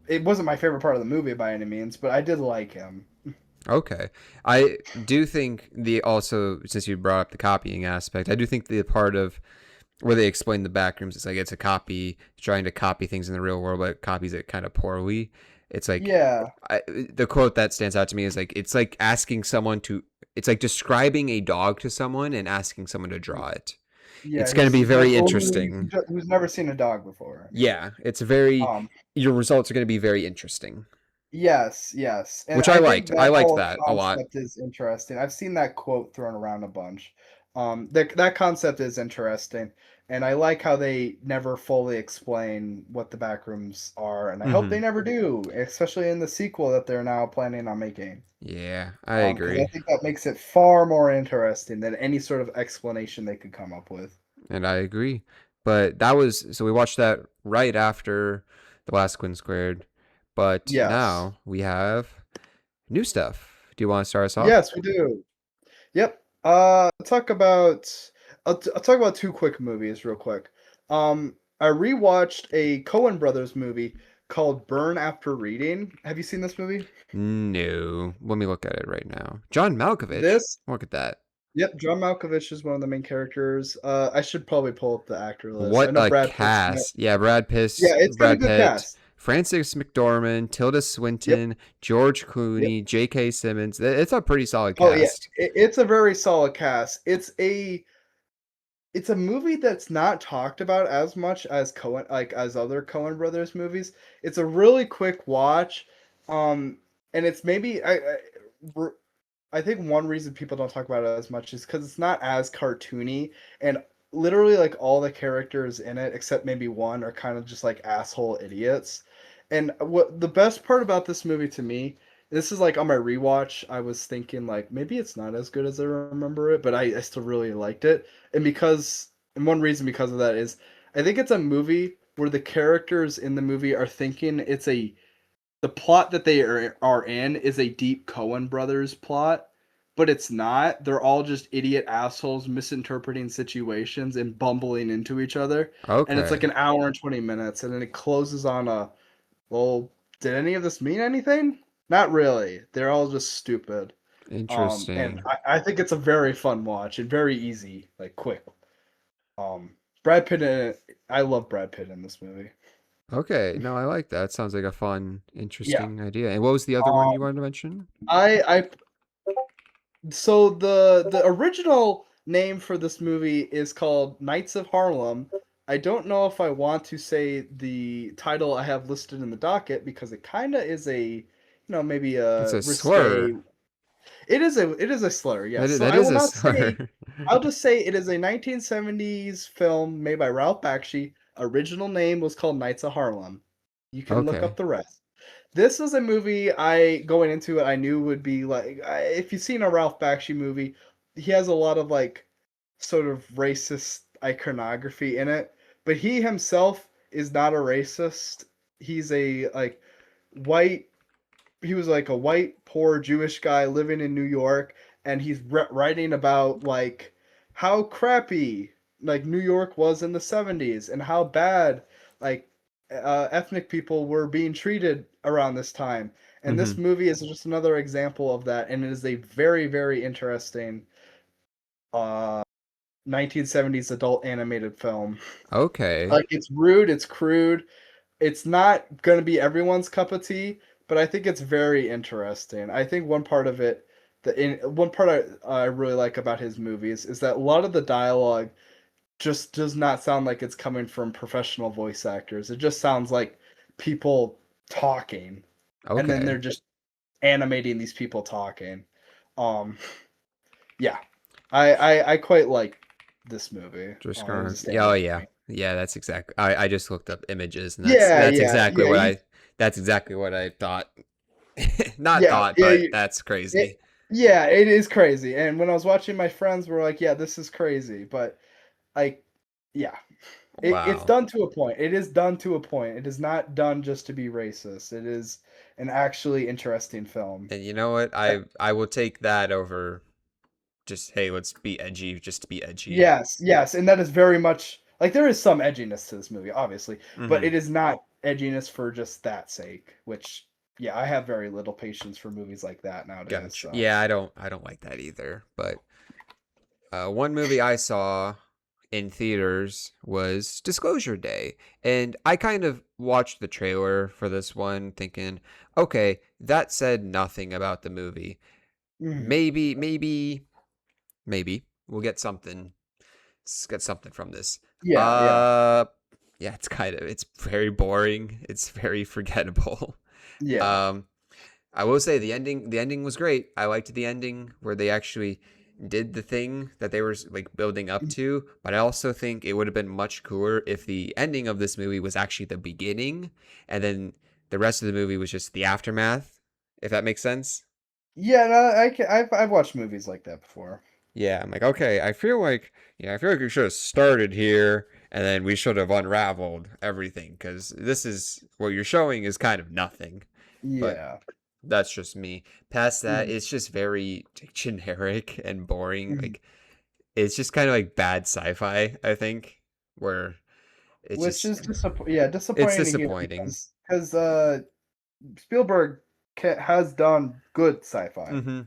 It wasn't my favorite part of the movie by any means, but I did like him. Okay. I do think the also since you brought up the copying aspect, I do think the part of where they explain the backrooms, it's like it's a copy trying to copy things in the real world, but it copies it kind of poorly. It's like Yeah, the quote that stands out to me is like it's like asking someone to it's like describing a dog to someone and asking someone to draw it. yeah. It's going to be very Who's interesting. who's never seen a dog before. Yeah, it's very Um, your results are going to be very interesting, Yes, yes. And which I I think liked. I that liked whole that a lot. concept is interesting. I've seen that quote thrown around a bunch. That concept is interesting, and I like how they never fully explain what the backrooms are, and I hope Hmm. they never do, especially in the sequel that they're now planning on making. Yeah, I Because I agree. think that makes it far more interesting than any sort of explanation they could come up with. And I agree. But that was so we watched that right after the last Quinn Squared. But Yes. now we have new stuff. Do you want to start us off? Yes, we do. Yep. Talk about I'll talk about two quick movies real quick. I rewatched a Coen Brothers movie called Burn After Reading. Have you seen this movie? No. Let me look at it right now. John Malkovich. This, Look at that. yep, John Malkovich is one of the main characters. I should probably pull up the actor list. I What know a Brad Pitt's in it. cast. Yeah, Brad Pitt, Yeah, it's got a Brad good Pitt, cast. Francis McDormand, Tilda Yep, Swinton, George yep. Clooney, J.K. Simmons. It's a pretty solid Oh yeah, cast. it's a very solid cast. It's a movie that's not talked about as much as Cohen, like as other Cohen Brothers movies. It's a really quick watch, um, and it's maybe I think one reason people don't talk about it as much is because it's not as cartoony, and literally like all the characters in it, except maybe one, are kind of just like asshole idiots. And what the best part about this movie to me, this is like on my rewatch, I was thinking like maybe it's not as good as I remember it, but I still really liked it. And one reason because of that is I think it's a movie where the characters in the movie are thinking it's a the plot that they are in is a deep Cohen brothers plot, but it's not. They're all just idiot assholes misinterpreting situations and bumbling into each other. And it's like Okay. an hour and 20 minutes, and then it closes on a, well, did any of this mean anything? Not really. They're all just stupid. And Interesting. I think it's a very fun watch and very easy, like quick. Um, Brad Pitt in it, I love Brad Pitt in this movie. Okay. No, I like that. Sounds like a fun, Yeah. interesting idea. And what was the other one you Um, wanted to mention? I So the original name for this movie is called Knights of Harlem. I don't know if I want to say the title I have listed in the docket because it kind of is a, maybe It's a a risque. slur. It is a slur, yes. So That I is will a not slur. say. I'll just say it is a 1970s film made by Ralph Bakshi. Original name was called Knights of Harlem. You can look Okay. up the rest. This was a movie I going into it I knew would be like if you've seen a Ralph Bakshi movie, he has a lot of like sort of racist iconography in it, but he himself is not a racist. He's a like white he was like a white poor Jewish guy living in New York, and he's writing about like how crappy like New York was in the 70s and how bad like ethnic people were being treated around this time. And Hmm. this movie is just another example of that, and it is a very very interesting uh 1970s adult animated film. Okay. Like it's rude, it's crude, it's not going to be everyone's cup of tea, but I think it's very interesting. I think one part of it, one part I really like about his movies is that a lot of the dialogue just does not sound like it's coming from professional voice actors. It just sounds like people talking, and then Okay. they're just animating these people talking. Um, yeah, I quite like this movie. Just It was a gonna, yeah, oh standout for yeah, me. yeah. That's exactly. I just looked up images, and that's Yeah, that's yeah, exactly yeah. what I that's exactly what I thought. Not Yeah, thought, yeah, but that's crazy. it, yeah. It is crazy. And when I was watching, my friends were like, "Yeah, this is crazy," but like, yeah, it's Wow. done to a point. It is done to a point. It is not done just to be racist. It is an actually interesting film. And you know what? Uh, I will take that over just, hey, let's be edgy just to be edgy. Yes, yes, and that is very much like there is some edginess to this movie, obviously, but Mm-hmm. it is not edginess for just that sake. Which, yeah, I have very little patience for movies like that nowadays. Gotcha. So, Yeah, I don't like that either. But one movie I saw in theaters was Disclosure Day, and I kind of watched the trailer for this one, thinking, okay, that said nothing about the movie. mhm. Maybe we'll get something from this. Yeah, yeah, Uh, yeah, it's very boring. It's very forgettable. yeah. Um, I will say the ending was great. I liked the ending where they actually did the thing that they were like building up to, but I also think it would have been much cooler if the ending of this movie was actually the beginning and then the rest of the movie was just the aftermath, if that makes sense. Yeah, no, I've watched movies like that before. Yeah, I'm like, okay, I feel like we should have started here and then we should have unraveled everything because this is what you're showing is kind of nothing. But Yeah. that's just me. Past that, Mhm, it's just very generic and boring. mhm. Like it's just kind of like bad sci-fi, I think, where it's Which just is yeah, it's disappointing to hear disappointing. because Spielberg has done good sci-fi. Hmm.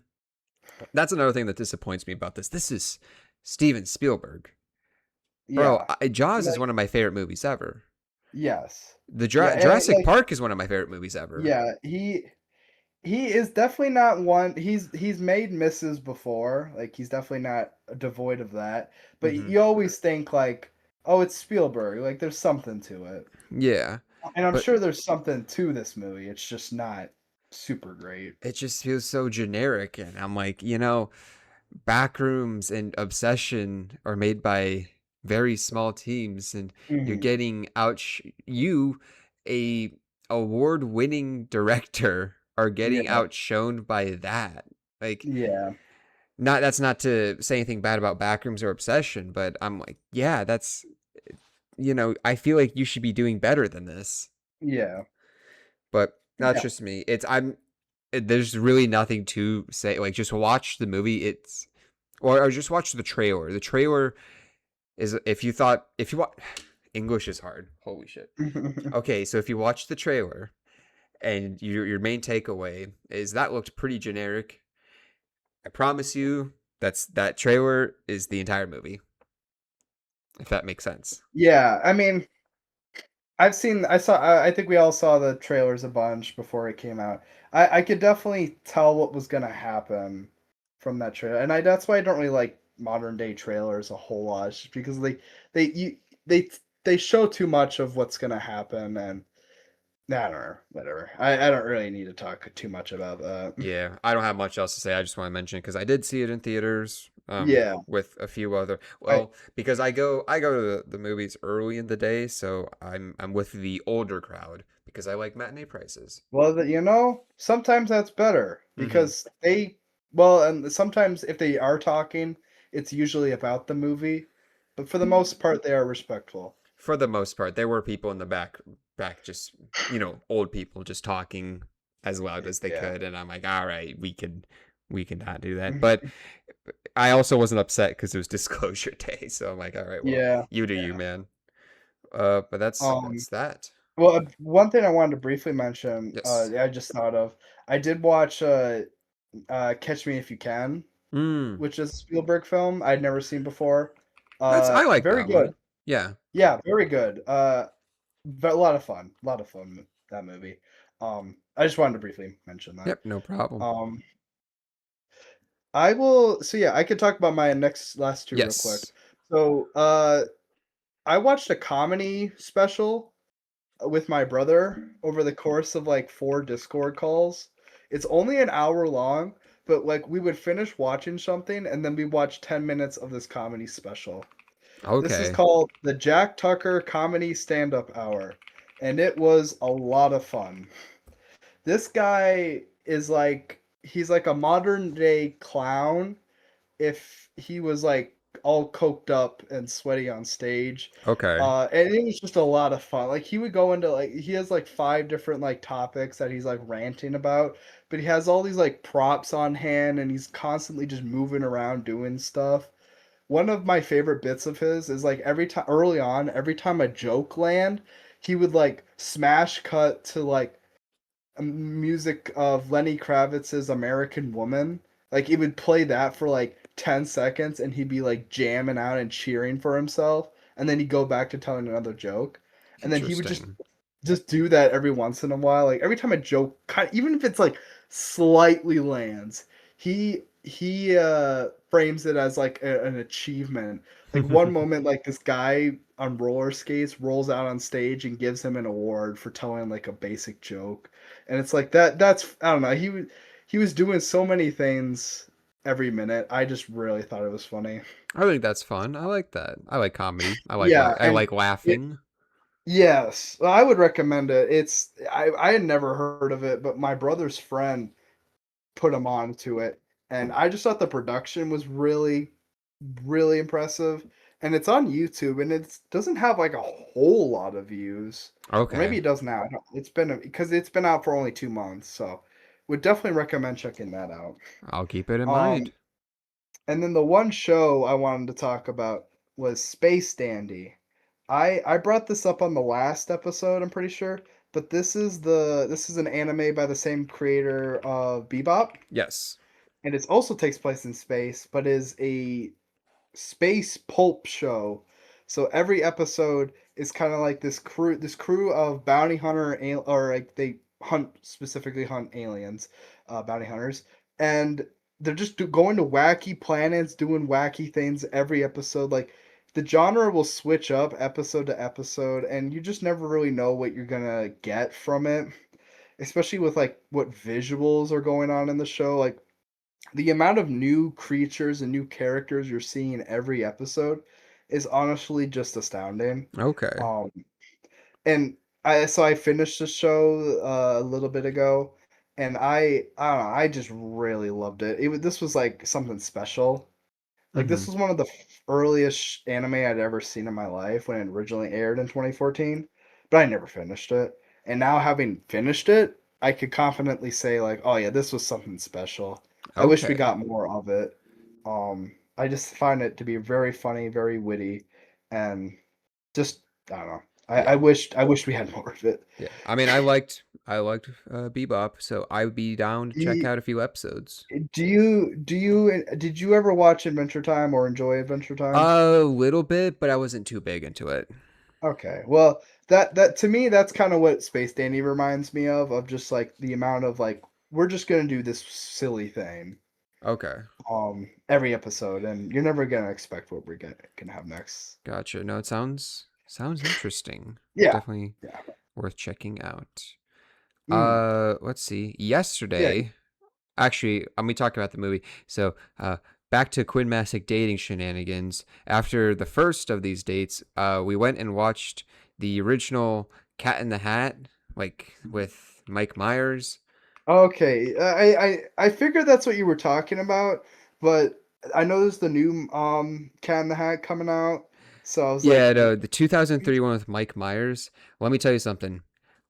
That's another thing that disappoints me about this. This is Steven Spielberg, bro. Yeah. Jaws is Like, one of my favorite movies ever. yes. The Yeah, and Jurassic like, Park is one of my favorite movies ever. yeah, he is definitely not one he's made misses before, like, he's definitely not devoid of that, but Hmm. you always think, like, "Oh, it's Spielberg, like, there's something to it." Yeah, And I'm but sure there's something to this movie, it's just not super great. it just feels so generic, and I'm like, Backrooms and Obsession are made by very small teams, and you're Mhm. getting out. You, a award-winning director, are getting Yeah, outshone by that. Like, yeah, not that's not to say anything bad about Backrooms or Obsession, but I'm like, yeah, that's I feel like you should be doing better than this. yeah, But that's yeah. just me. There's really nothing to say. Like, just watch the movie. Or just watch the trailer. The trailer is if you watch English is hard. Holy shit. Okay, so if you watch the trailer and your main takeaway is that looked pretty generic, I promise you that trailer is the entire movie. If that makes sense. Yeah, I mean, I think we all saw the trailers a bunch before it came out. I could definitely tell what was gonna happen from that trailer, and that's why I don't really like modern day trailers a whole lot, just because they you they they show too much of what's gonna happen, and I don't know, whatever. I don't really need to talk too much about that. Yeah, I don't have much else to say. I just want to mention because I did see it in theaters, Yeah, with a few other. I Well, because I go to the movies early in the day, so I'm with the older crowd because I like matinee prices. well, sometimes that's better Hmm. because well, and sometimes if they are talking, it's usually about the movie, but for the most part, they are respectful. For the most part, there were people in the back, just old people just talking as loud as they Yeah. could, and I'm like, all right, we can not do that. But I also wasn't upset because it was Disclosure Day, so I'm like, all right, well, Yeah, you do you, yeah. man. But that's Um, that's that. well, one thing I wanted to briefly mention, Yes. I just thought of, I did watch Catch Me If You Can, Mm. which is a Spielberg film I'd never seen before. I like Very that good. one. Yeah. Yeah, very good. But a lot of fun. A lot of fun, that movie. I just wanted to briefly mention that. Yep. No problem. Um, I will so yeah, I could talk about my last 2 real quick. Yes. So, I watched a comedy special with my brother over the course of, like, 4 Discord calls. It's only an hour long, but like we would finish watching something and then we watch 10 minutes of this comedy special. This is Okay. called the Jack Tucker Comedy Stand Up Hour, and it was a lot of fun. This guy is like he's like a modern day clown if he was like all coked up and sweaty on stage. Okay. And it was just a lot of fun. Like he would go into like he has like five different like topics that he's like ranting about, but he has all these like props on hand and he's constantly just moving around doing stuff. One of my favorite bits of his is like every time early on, every time a joke land, he would like smash cut to like music of Lenny Kravitz's American Woman. Like he would play that for like 10 seconds and he'd be like jamming out and cheering for himself and then he'd go back to telling another joke. And then he would just Interesting. do that every once in a while. Like every time a joke kind of, even if it's like slightly lands, he frames it as like an achievement. Like one moment like this guy on roller skates rolls out on stage and gives him an award for telling like a basic joke. And it's like that's I don't know. He was doing so many things every minute. I just really thought it was funny. I think that's fun. I like that. I like comedy. Yeah, I and like it, laughing. yes, I would recommend it. I had never heard of it, but my brother's friend put him on to it, and I just thought the production was really, really impressive. And it's on YouTube, and it doesn't have like a whole lot of views, or maybe Okay. it does now. I don't, it's been because it's been out for only 2 months, so would definitely recommend checking that out. I'll keep it in mind. Um, and then the one show I wanted to talk about was Space Dandy. I brought this up on the last episode, I'm pretty sure, but this is an anime by the same creator of Bebop, Yes. and it also takes place in space, but is a space pulp show. So every episode is kind of like this crew of bounty hunter or like they specifically hunt aliens, bounty hunters, and they're just going to wacky planets, doing wacky things every episode. Like the genre will switch up episode to episode, and you just never really know what you're gonna get from it. Especially with like what visuals are going on in the show, like the amount of new creatures and new characters you're seeing in every episode is honestly just astounding. Okay. Um, and I finished the show a little bit ago, and I don't know, I just really loved it. This was like something special. Like this Hmm. was one of the earliest anime I'd ever seen in my life when it originally aired in 2014, but I never finished it. And now having finished it, I could confidently say like, oh yeah, this was something special. I wish we Okay. got more of it. I just find it to be very funny, very witty, and just I don't know. I, Yeah. I wished we had more of it. Yeah. I mean, I liked Bebop, so I would be down to check Do out a few episodes. did you ever watch Adventure Time or enjoy Adventure Time? A little bit, but I wasn't too big into it. Okay. Well, that to me that's kind of what Space Dandy reminds me of just like the amount of like we're just going to do this silly thing Okay. every episode and you're never going to expect what we're going to have next. Gotcha. No, it sounds interesting. Yeah. Definitely Yeah. worth checking out. Mm. Let's see. Yeah. Yesterday, actually, let me talk about the movie. So, back to Quinn Massick dating shenanigans. After the first of these dates, we went and watched the original Cat in the Hat, like with Mike Myers. Okay. I figured that's what you were talking about, but I know there's the new Cat in the Hat coming out. So I was Yeah, like, no, the 2003 one with Mike Myers. Let me tell you something.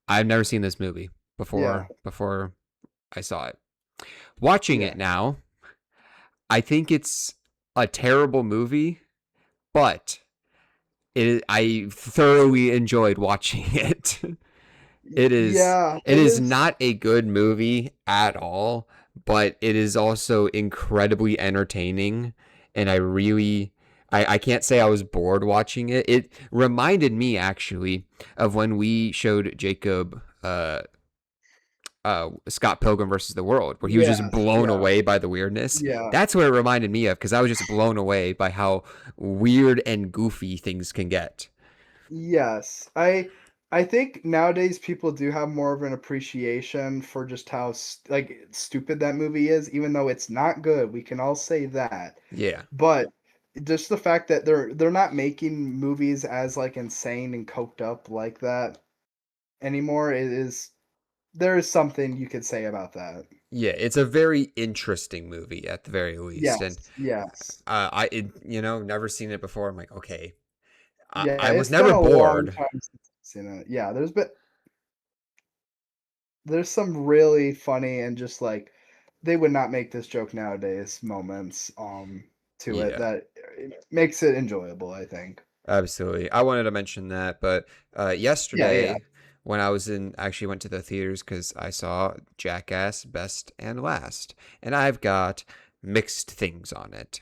I've never seen this movie yeah. before I saw it. Watching Yeah. it now, I think it's a terrible movie, but I thoroughly enjoyed watching it. Yeah, It it is is. not a good movie at all, but it is also incredibly entertaining, and I can't say I was bored watching it. It reminded me actually of when we showed Jacob Scott Pilgrim versus the World, where he was just Yes, blown yeah. away by the weirdness. Yeah. That's what it reminded me of because I was just blown away by how weird and goofy things can get. Yes. I think nowadays people do have more of an appreciation for just how stupid that movie is, even though it's not good. We can all say that. Yeah. But just the fact that they're not making movies as like insane and coked up like that anymore is there is something you could say about that. Yeah, it's a very interesting movie at the very least, and Yes, yes. never seen it before. I'm like, okay, Yeah, I was it's been never a long bored. time since I've seen it. Yeah, there's some really funny and just like they would not make this joke nowadays moments to it Yeah, that it makes it enjoyable, I think. absolutely. I wanted to mention that, but Yeah, yeah. yesterday when I was in, actually went to the theaters because I saw Jackass Best and Last, and I've got mixed things on it.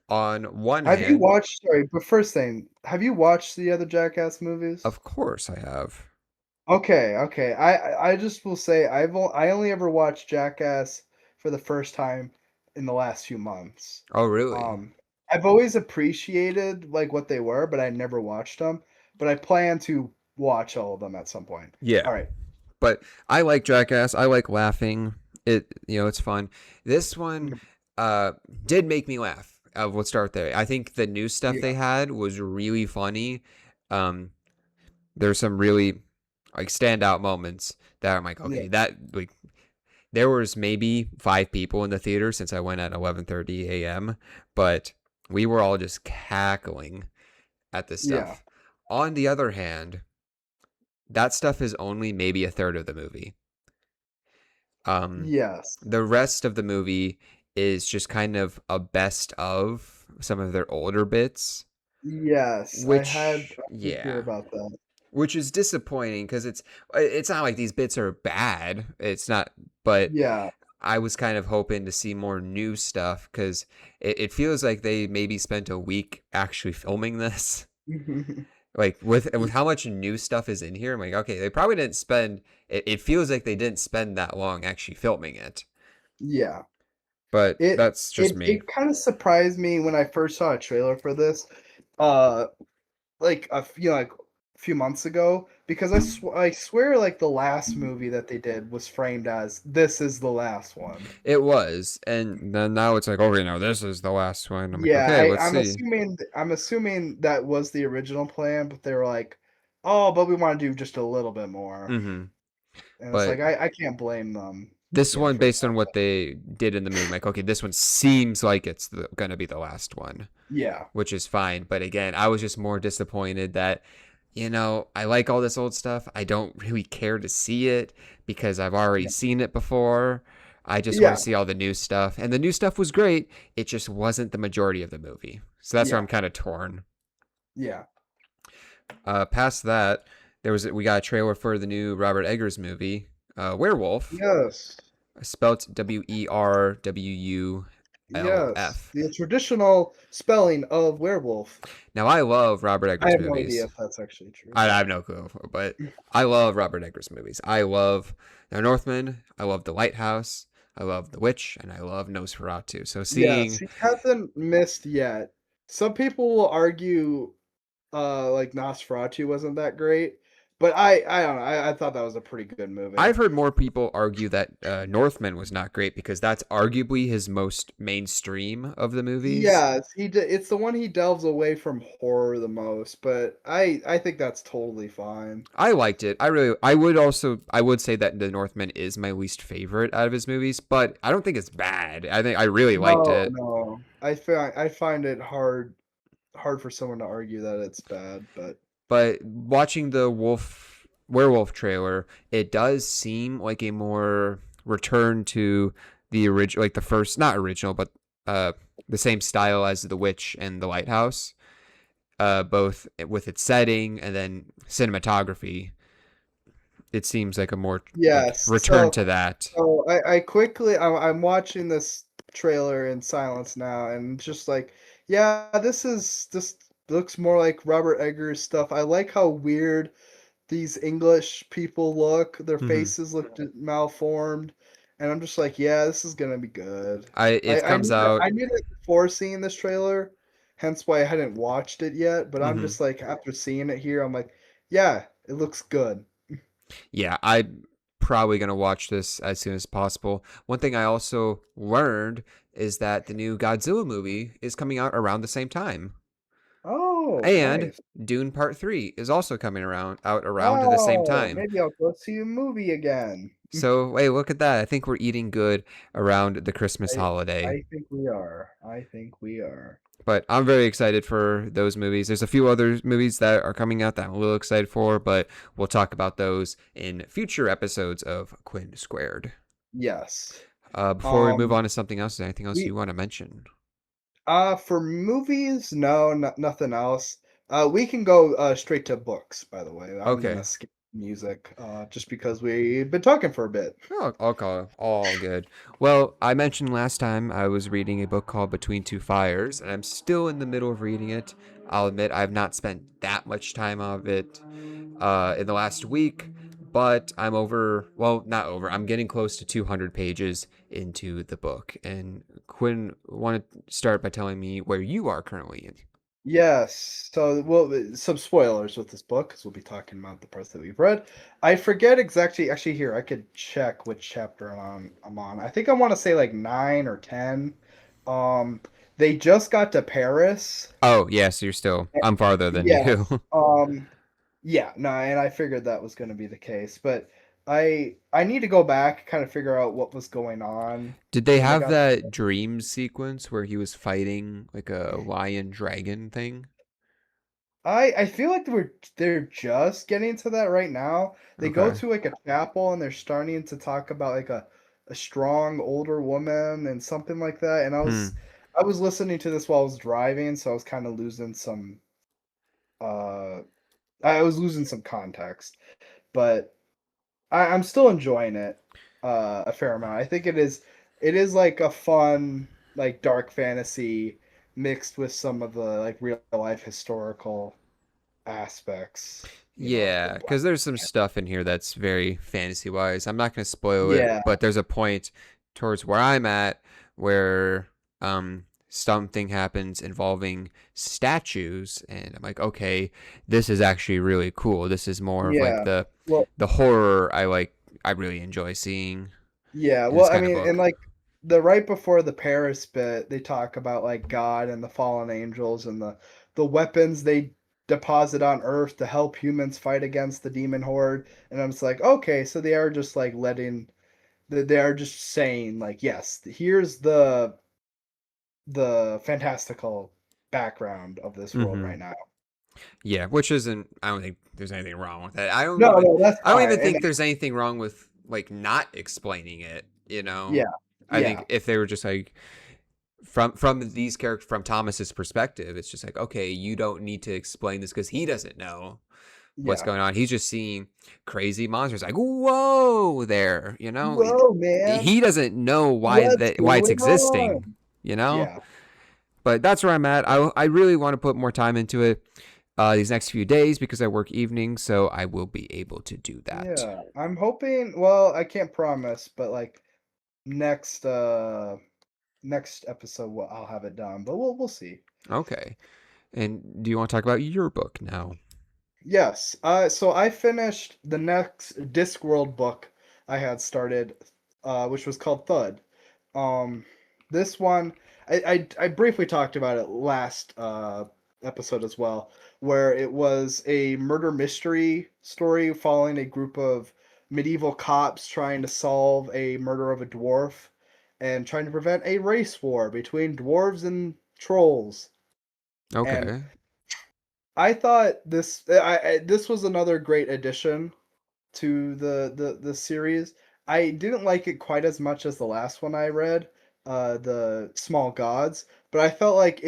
On one Have you hand, watched sorry, but first thing, have you watched the other Jackass movies? of course I have. Okay, okay. I just will say I only ever watched Jackass for the first time in the last few months. Oh, really? Um, I've always appreciated like what they were, but I never watched them. But I plan to watch all of them at some point. Yeah. All right. But I like Jackass. I like laughing. It's fun. This one Mhm. uh did make me laugh. We'll start there. I think the new stuff Yeah, they had was really funny. Um there's some really like standout moments that I'm like, yeah, okay, that like there was maybe 5 people in the theater since I went at 11:30 a.m., but we were all just cackling at this yeah. stuff. On the other hand, that stuff is only maybe a third of the movie. Um, Yes. the rest of the movie is just kind of a best of some of their older bits, Yes. which I did hear yeah, about that. which is disappointing because it's not like these bits are bad. It's not, but Yeah. I was kind of hoping to see more new stuff because it feels like they maybe spent a week actually filming this. Like with how much new stuff is in here, I'm like, okay, they probably didn't spend. It feels like they didn't spend that long actually filming it, Yeah. but It that's just it me. it kind of surprised me when I first saw a trailer for this. Uh like like a few months ago because I swear like the last movie that they did was framed as this is the last one. It was, and then now it's like, okay, no, this is the last one. I'm like, Yeah, okay, let's I'm see. assuming that was the original plan, but they were like, "Oh, but we want to do just a little bit more." hmm And it's But like I can't blame them, this one, for based that. on what they did in the movie, I'm like, okay, this one seems like it's gonna be the last one, Yeah. which is fine. But again, I was just more disappointed that, I like all this old stuff. I don't really care to see it because I've already Yeah. seen it before. I just want to Yeah. see all the new stuff. And the new stuff was great. It just wasn't the majority of the movie. So that's where Yeah. I'm kind of torn. Yeah. Past that, we got a trailer for the new Robert Eggers movie, Werewolf, Yes. spelt WERWULF. Yes. The traditional spelling of werewolf. Now I love Robert I Eggers have no idea movies. if that's actually true, I but have no clue, but I love Robert Eggers movies. I love The Northman. I love The Lighthouse. I love The Witch, and I love Nosferatu. So yes, seeing, he hasn't missed yet. Some people will argue, like Nosferatu wasn't that great, but I don't know. I thought that was a pretty good movie. I've heard more people argue that Northman was not great because that's arguably his most mainstream of the movies. Yes, it's the one he delves away from horror the most, but I think that's totally fine. I liked it. I would say that The Northman is my least favorite out of his movies, but I don't think it's bad. I think I really liked No, it. no. I find it hard for someone to argue that it's bad, but But watching the werewolf trailer, it does seem like a more return to the original, like the first, not original, but uh, the same style as The Witch and The Lighthouse. Both with its setting and then cinematography. It seems like a more like yes. return to that. So I quickly I'm watching this trailer in silence now, and just like, yeah, this looks more like Robert Eggers stuff. I like how weird these English people look. Their hmm faces look malformed, and I'm just like, yeah, this is gonna be good. I it comes out. I knew that before seeing this trailer, hence why I hadn't watched it yet. But I'm hmm just like, after seeing it here, I'm like, yeah. It looks good. Yeah, I'm probably gonna watch this as soon as possible. One thing I also learned is that the new Godzilla movie is coming out around the same time. Oh, And nice. Dune Part 3 is also coming around the same Oh, time. maybe I'll go see a movie again. So, hey, look at that. I think we're eating good around the Christmas I holiday. I think we are. I think we are. But I'm very excited for those movies. There's a few other movies that are coming out that I'm a little excited for, but we'll talk about those in future episodes of Quinn Squared. Yes. Before we move Um, on to something else, is there anything else we you want to mention? for movies, no, nothing else. We can go straight to books, by the way. I'm gonna Okay. skip music just because we've been talking for a bit. Oh, I'll call it all good. Well, I mentioned last time I was reading a book called Between Two Fires, and I'm still in the middle of reading it. I'll admit I've not spent that much time of it in the last week, but I'm over, well, not over, I'm getting close to 200 pages into the book. And Quinn wanted to start by telling me where you are currently in. Yes. So, well, some spoilers with this book because we'll be talking about the parts that we've read. I forget exactly. Actually, here I could check which chapter I'm on. I think I want to say like 9 or 10. Um, they just got to Paris. Oh, yes, you're still, Eh, I'm farther than you. Yes. Yeah. No, and I figured that was going to be the case, but I need to go back, kind of figure out what was going on Did they when they have got. that dream sequence where he was fighting like a lion dragon thing? I feel like they're just getting to that right now. They go Okay. to like a chapel and they're starting to talk about like a strong older woman and something like that. And Hmm. I was listening to this while I was driving, so I was kind of losing some uh I was losing some context. But I'm still enjoying it a fair amount. I think it is like a fun like dark fantasy mixed with some of the like real life historical aspects, of the Yeah, Black because there's some Panther. stuff in here that's very fantasy wise. I'm not going to spoil it, Yeah, but there's a point towards where I'm at where something happens involving statues, and I'm like, okay, this is actually really cool. This is more of like yeah. Well, the horror I really enjoy seeing yeah. in Well, this I kind of mean, and book. like the right before the Paris bit, they talk about like God and the fallen angels and the weapons they deposit on Earth to help humans fight against the demon horde. And I'm just like, okay, so they are just like they are just saying like, yes, here's the fantastical background of this world Hmm. right now. Yeah, which isn't. I don't think there's anything wrong with that. I don't No, even. no, that's I don't fine. even And think there's anything wrong with like not explaining it. You know, yeah, I yeah, think if they were just like from these characters from Thomas's perspective, it's just like okay, you don't need to explain this because he doesn't know what's yeah. going on. He's just seeing crazy monsters. Like whoa, there. You know, Whoa, man. he doesn't know What's why it's going existing. on? You know, Yeah, but that's where I'm at. I really want to put more time into it these next few days because I work evenings, so I will be able to do that. yeah. I'm hoping, well, I can't promise, but like next next episode I'll have it done, but we'll see. Okay. And do you want to talk about your book now? Yes. So I finished the next Discworld book I had started, which was called Thud. Um, this one, I briefly talked about it last episode as well, where it was a murder mystery story following a group of medieval cops trying to solve a murder of a dwarf and trying to prevent a race war between dwarves and trolls. And Okay. I thought this was another great addition to the series. I didn't like it quite as much as the last one I read, the Small Gods, but I felt like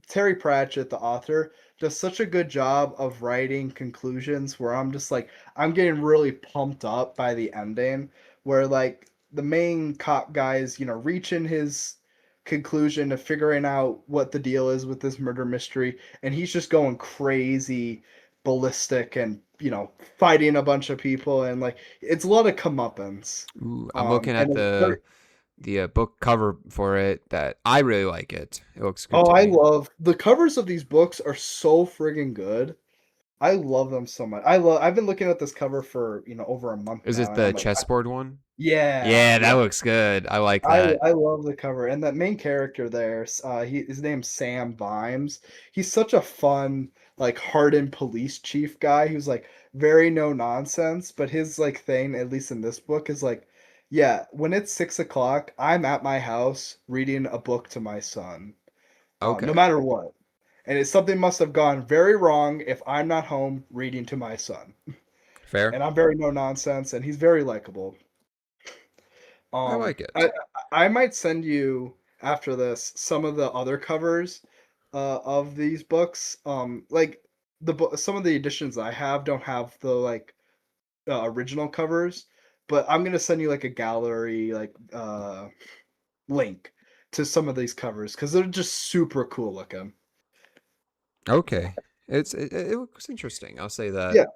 Terry Pratchett, the author, does such a good job of writing conclusions where I'm just like I'm getting really pumped up by the ending where like the main cop guy is, reaching his conclusion of figuring out what the deal is with this murder mystery and he's just going crazy ballistic and fighting a bunch of people and like it's a lot of comeuppance. Ooh, I'm looking And at it's very, the book cover for it. That I really like it. It looks good oh, to I me. love the covers of these books are so friggin' good. I love them so much. I've been looking at this cover for, over a month Is now, it and I'm the like, chessboard one? yeah, Yeah, that yeah. looks good. I like I that. I love the cover, and that main character there, his name's Sam Vimes. He's such a fun, like, hardened police chief guy who's, like, very no nonsense, but his, like, thing, at least in this book, is like, "Yeah, when it's 6 o'clock, I'm at my house reading a book to my son, no Okay, matter what, and something must have gone very wrong if I'm not home reading to my son." fair. And I'm very no nonsense, and he's very likable. I Um, like it. I I might send you after this some of the other covers of these books. Like some of the editions I have don't have the like original covers, but I'm gonna send you like a gallery link to some of these covers because they're just super cool looking. Okay, it looks interesting. I'll say that. Yeah.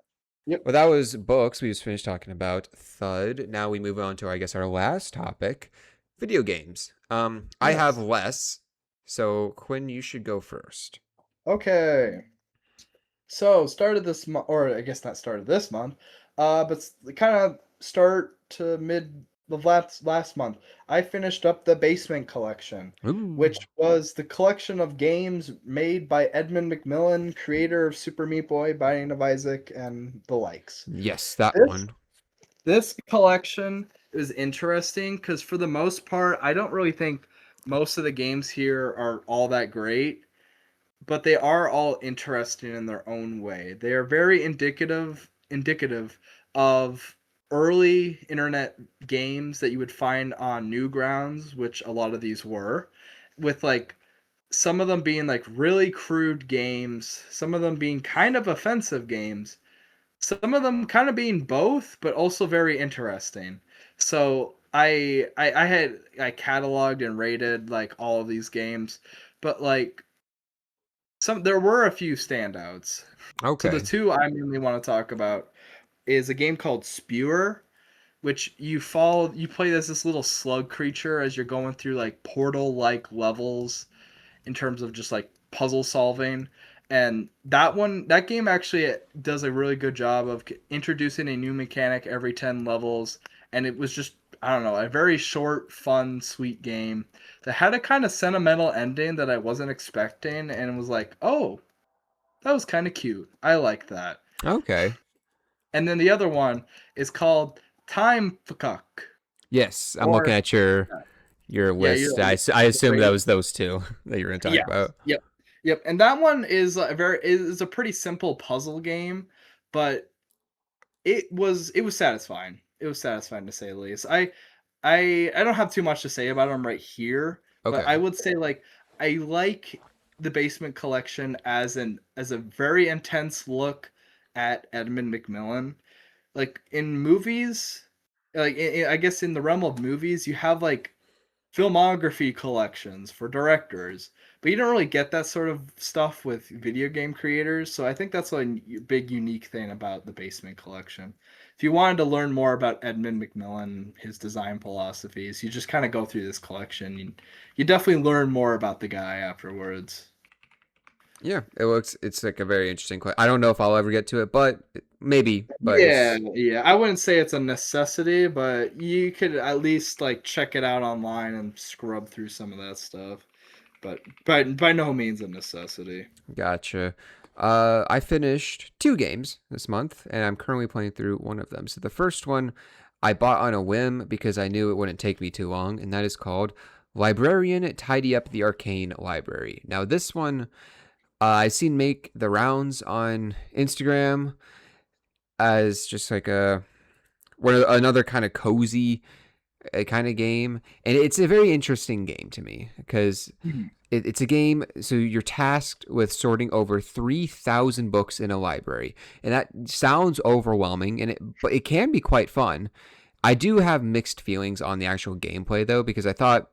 Yep. Well, that was books. We just finished talking about Thud. Now we move on to, I guess, our last topic, video games. I have Yes. less, so Quinn, you should go first. Okay. So started this month, or I guess not started this month, but kind of start to mid of last month. I finished up the Basement Collection, Ooh, which was the collection of games made by Edmund McMillen, creator of Super Meat Boy, Binding of Isaac, and the likes. yes, that This one. this collection is interesting because for the most part, I don't really think most of the games here are all that great, but they are all interesting in their own way. They are very indicative of early internet games that you would find on Newgrounds, which a lot of these were, with like some of them being like really crude games, some of them being kind of offensive games, some of them kind of being both, but also very interesting. So I cataloged and rated like all of these games, but like there were a few standouts. So the Okay, two I mainly want to talk about is a game called Spewer, which you play as this little slug creature as you're going through like portal like levels in terms of just like puzzle solving. And that game actually does a really good job of introducing a new mechanic every 10 levels. And it was just, I don't know, a very short, fun, sweet game that had a kind of sentimental ending that I wasn't expecting. And it was like, oh, that was kind of cute. I like that. okay. And then the other one is called Time Fuck. Yes, I'm looking Or, at your yeah, list. I you're assume that great. was those two that you were going to talk Yes. about. Yep. Yep. And that one is a pretty simple puzzle game, but it was satisfying. It was satisfying to say the least. I don't have too much to say about them right here, but I Okay, would say like I like the Basement Collection as a very intense look at Edmund McMillan. Like in movies, I guess in the realm of movies, you have like filmography collections for directors, but you don't really get that sort of stuff with video game creators. So I think that's a big unique thing about the Basement Collection. If you wanted to learn more about Edmund McMillan, his design philosophies, you just kind of go through this collection. You definitely learn more about the guy afterwards. yeah, it's like a very interesting question. I don't know if I'll ever get to it, but maybe. But Yeah, it's yeah. I wouldn't say it's a necessity, but you could at least like check it out online and scrub through some of that stuff. But by no means a necessity. gotcha. I finished two games this month, and I'm currently playing through one of them. So the first one I bought on a whim because I knew it wouldn't take me too long, and that is called Librarian Tidy Up the Arcane Library. Now, this one I've seen make the rounds on Instagram as just like another kind of cozy kind of game, and it's a very interesting game to me because Mhm. it's a game. So you're tasked with sorting over 3,000 books in a library, and that sounds overwhelming, but it can be quite fun. I do have mixed feelings on the actual gameplay though, because I thought,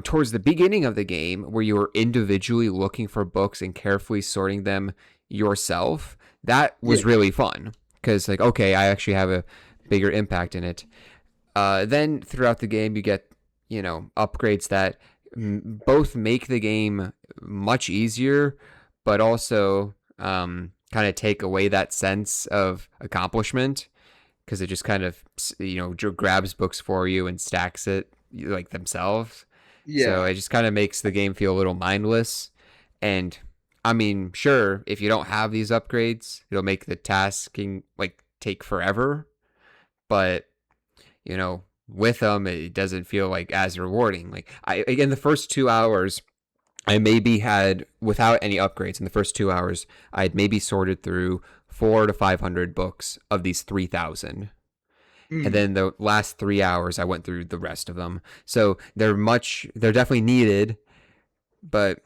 towards the beginning of the game where you were individually looking for books and carefully sorting them yourself, that Yeah. was really fun because, like, okay, I actually have a bigger impact in it. Then throughout the game, you get, upgrades that both make the game much easier, but also kind of take away that sense of accomplishment because it just kind of grabs books for you and stacks it like themselves. So Yeah. it just kind of makes the game feel a little mindless. And I mean, sure, if you don't have these upgrades, it'll make the tasking like take forever. But with them, it doesn't feel like as rewarding. Like I in the first 2 hours, I maybe had without any upgrades in the first 2 hours, I'd maybe sorted through 400 to 500 books of these 3,000. And Mm. then the last 3 hours, I went through the rest of them. So they're definitely needed, but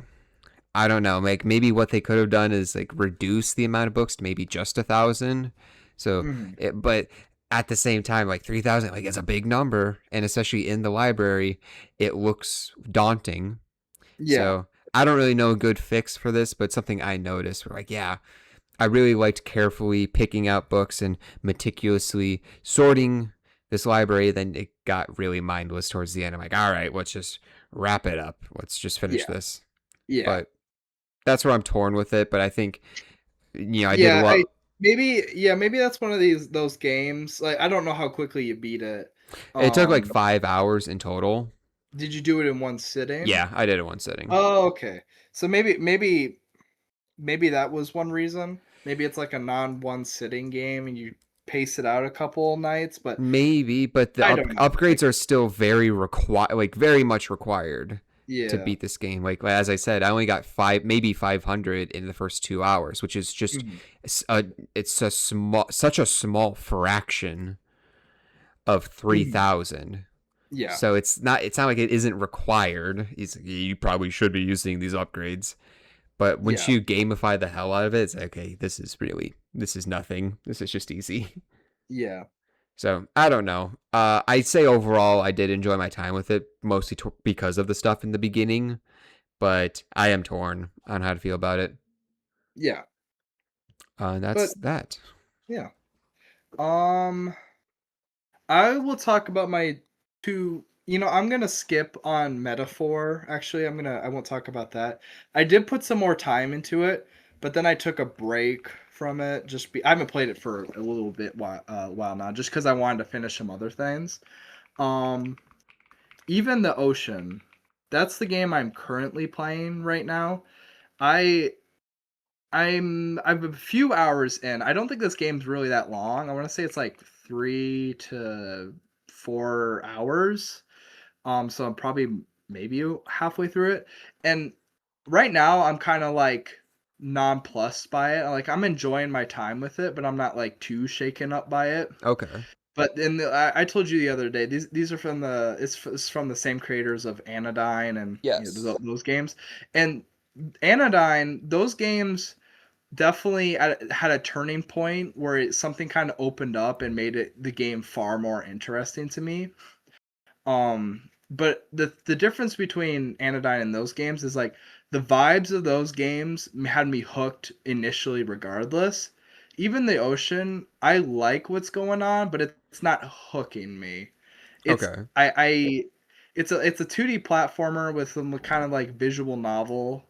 I don't know. Like maybe what they could have done is like reduce the amount of books to maybe just 1,000. So, Mm. but at the same time, like 3,000, like it's a big number, and especially in the library, it looks daunting. Yeah. So I don't really know a good fix for this, but something I noticed. We're like, yeah, I really liked carefully picking out books and meticulously sorting this library. Then it got really mindless towards the end. I'm like, all right, let's just wrap it up. Let's just finish Yeah. this. Yeah. But that's where I'm torn with it. But I think I did Yeah, I love. maybe yeah, maybe that's one of those games. Like I don't know how quickly you beat it. It took like Um, 5 hours in total. did you do it in one sitting? Yeah, I did it one sitting. Oh, okay. So maybe that was one reason. Maybe it's like a non one sitting game and you pace it out a couple nights, but Maybe, but the I don't know. upgrades are still very much required to Yeah. beat this game. Like as I said, I only got maybe 500 in the first 2 hours, which is just Mhm. a it's a such a small fraction of three Mhm. thousand. Yeah. So it's not like it isn't required. You probably should be using these upgrades. But once Yeah. you gamify the hell out of it, it's like, okay, this is nothing. This is just easy. Yeah. So I don't know. I'd say overall I did enjoy my time with it, mostly because of the stuff in the beginning. But I am torn on how to feel about it. Yeah. That's But that. yeah. Um I will talk about my two. I'm gonna skip on metaphor. Actually, I won't talk about that. I did put some more time into it, but then I took a break from it. I haven't played it for a little bit while now, just because I wanted to finish some other things. Um, even the ocean. That's the game I'm currently playing right now. I I'm a few hours in. I don't think this game's really that long. I want to say it's like 3 to 4 hours. So I'm probably maybe halfway through it. And right now I'm kind of like nonplussed by it. Like I'm enjoying my time with it, but I'm not like too shaken up by it. Okay. But I told you the other day, these are from it's from the same creators of Anodyne and Yes. those games. And Anodyne, those games definitely had a turning point where something kind of opened up and made the game far more interesting to me. But the difference between Anodyne and those games is like the vibes of those games had me hooked initially regardless. Even the ocean, I like what's going on, but it's not hooking me. It's Okay. I it's a 2D platformer with some kind of like visual novel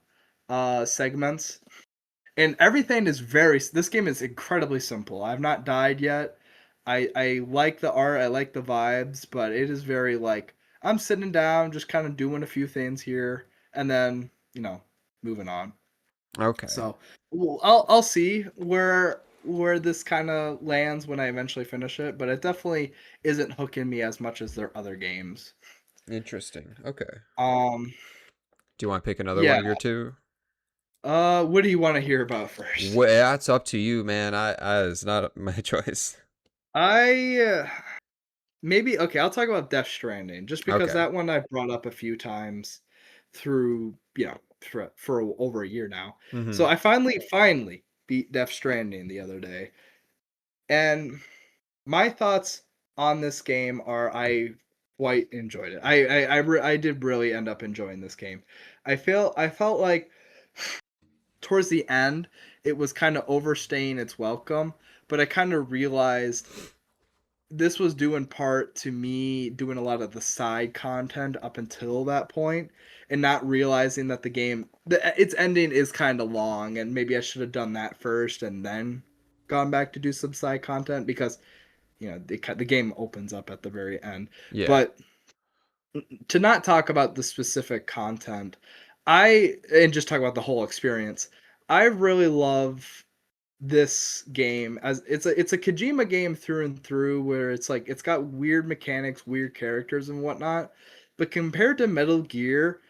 segments, and everything is this game is incredibly simple. I've not died yet. I like the art, I like the vibes, but it is very like I'm sitting down just kind of doing a few things here and then, moving on. Okay. So, well, I'll see where this kind of lands when I eventually finish it, but it definitely isn't hooking me as much as their other games. Interesting. Okay. Um Do you want to pick another one yeah. of your two? What do you want to hear about first? Well, that's up to you, man. It's not my choice. I Maybe okay, I'll talk about Death Stranding just because Okay. that one I've brought up a few times through, for over a year now. Mm-hmm. So I finally beat Death Stranding the other day. And my thoughts on this game are I quite enjoyed it. I did really end up enjoying this game. I felt like towards the end it was kind of overstaying its welcome, but I kind of realized this was due in part to me doing a lot of the side content up until that point, and not realizing that its ending is kind of long, and maybe I should have done that first and then gone back to do some side content because the game opens up at the very end. Yeah. But to not talk about the specific content, and just talk about the whole experience. I really love this game as it's a Kojima game through and through, where it's like it's got weird mechanics, weird characters and whatnot. But compared to Metal Gear,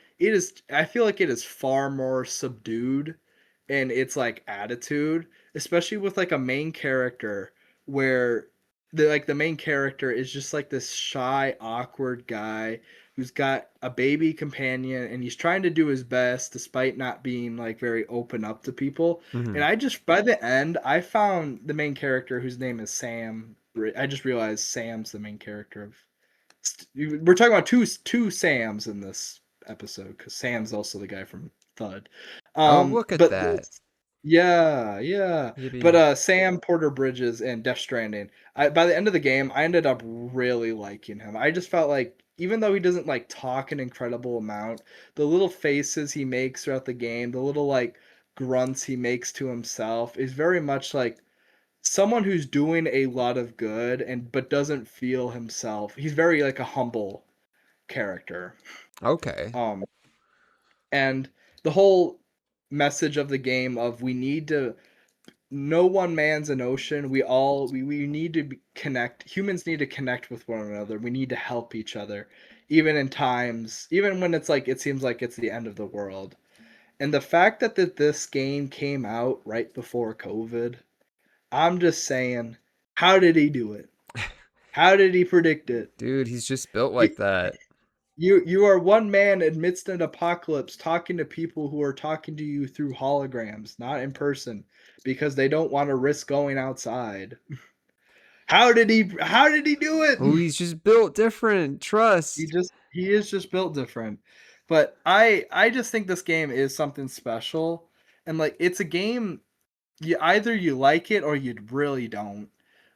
I feel like it is far more subdued in its like attitude, especially with like a main character where the main character is just like this shy, awkward guy who's got a baby companion, and he's trying to do his best despite not being like very open up to people. Hmm. And by the end, I found the main character whose name is Sam. I just realized Sam's the main character of. We're talking about two Sams in this episode because Sam's also the guy from Thud. Oh, look at But that. yeah, yeah. But Yippee. Sam Porter Bridges in Death Stranding. By the end of the game, I ended up really liking him. I just felt like even though he doesn't like talk an incredible amount, the little faces he makes throughout the game, the little like grunts he makes to himself is very much like someone who's doing a lot of good and but doesn't feel himself. He's very like a humble character. Okay. Um and the whole message of the game of we need to no one man's an ocean. We need to connect. Humans need to connect with one another. We need to help each other, even in times, even when it's like it seems like it's the end of the world. And the fact that this game came out right before COVID, I'm just saying, how did he do it? How did he predict it? Dude, he's just built You like that. you are one man amidst an apocalypse talking to people who are talking to you through holograms, not in person, because they don't want to risk going outside. How did he do it? Oh, he's just built different. Trust. He is just built different. But I just think this game is something special, and like it's a game you like it or you really don't.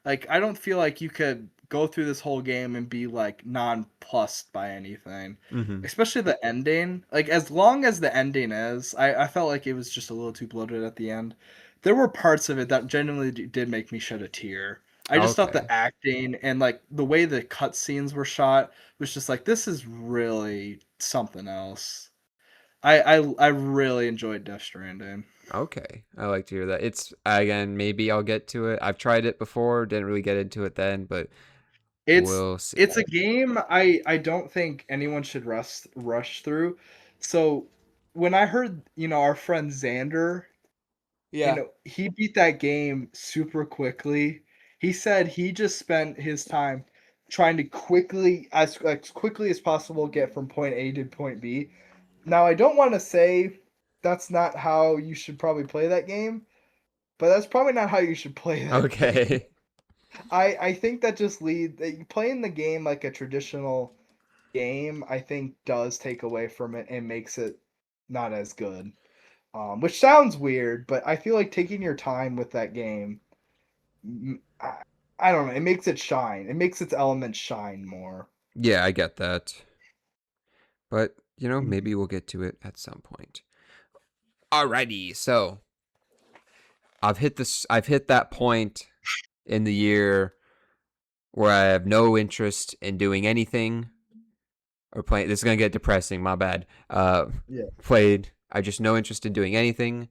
Like I don't feel like you could go through this whole game and be like nonplussed by anything. Hmm. Especially the ending. Like as long as the ending is, I felt like it was just a little too bloated at the end. There were parts of it that genuinely did make me shed a tear. I just thought the Okay. acting and like the way the cutscenes were shot was just like this is really something else. I really enjoyed Death Stranding. Okay. I like to hear that. It's again, maybe I'll get to it. I've tried it before, didn't really get into it then, but It's we'll see. it's a game I don't think anyone should rush through. So when I heard, our friend Xander, Yeah. he beat that game super quickly. He said he just spent his time trying to as quickly as possible get from point A to point B. Now I don't want to say that's not how you should probably play that game, but that's probably not how you should play that game. Okay. I think that just playing the game like a traditional game, I think does take away from it and makes it not as good. Which sounds weird, but I feel like taking your time with that game, I don't know, it makes it shine. It makes its elements shine more. Yeah, I get that. But, Mhm. maybe we'll get to it at some point. Alrighty. So, I've hit that point in the year where I have no interest in doing anything or playing. This is gonna get depressing. My bad. Yeah. Played. I just no interest in doing anything.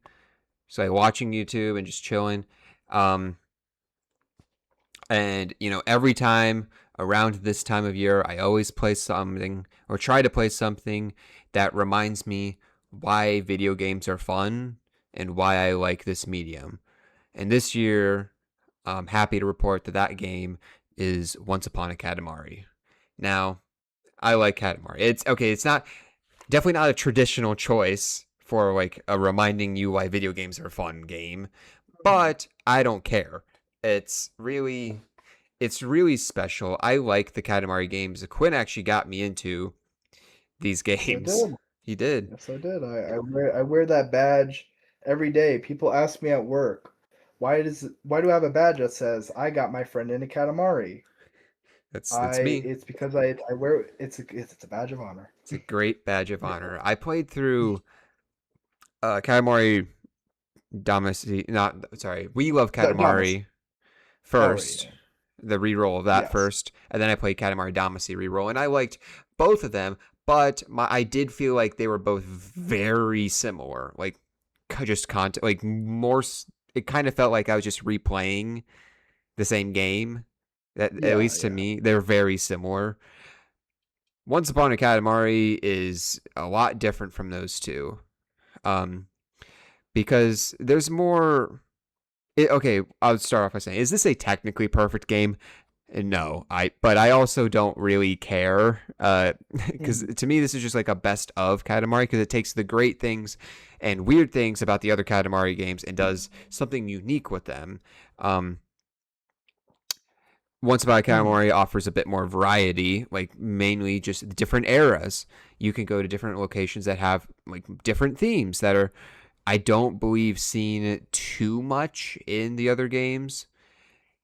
So like watching YouTube and just chilling. Um, and every time around this time of year, I always play something or try to play something that reminds me why video games are fun and why I like this medium. And this year, I'm happy to report that that game is Once Upon a Katamari. Now, I like Katamari. It's okay. It's not definitely not a traditional choice for like a reminding you why video games are fun game, Mhm. but I don't care. It's really it's really special. I like the Katamari games. Quinn actually got me into these Yes, I games. did. He did. Yes, I did. I wear that badge every day. People ask me at work, why do I have a badge that says I got my friend into Katamari? That's me. It's because I wear it's a badge of honor. It's a great badge of honor. I played through Katamari Damacy, not sorry. We Love Damas. Katamari Oh first, yeah. the reroll of that Yes. first, and then I played Katamari Damacy reroll, and I liked both of them, but I did feel like they were both very similar, like just content, like more. It kind of felt like I was just replaying the same game. That at Yeah, least to yeah. me, they're very similar. Once Upon a Katamari is a lot different from those two, um, because there's more. Okay, I'll start off by saying, is this a technically perfect game? No, but I also don't really care because Mhm. to me this is just like a best of Katamari because it takes the great things and weird things about the other Katamari games and does something unique with them. Um, Once Upon a Mhm. Katamari offers a bit more variety, like mainly just different eras. You can go to different locations that have like different themes that are I don't believe seen too much in the other games,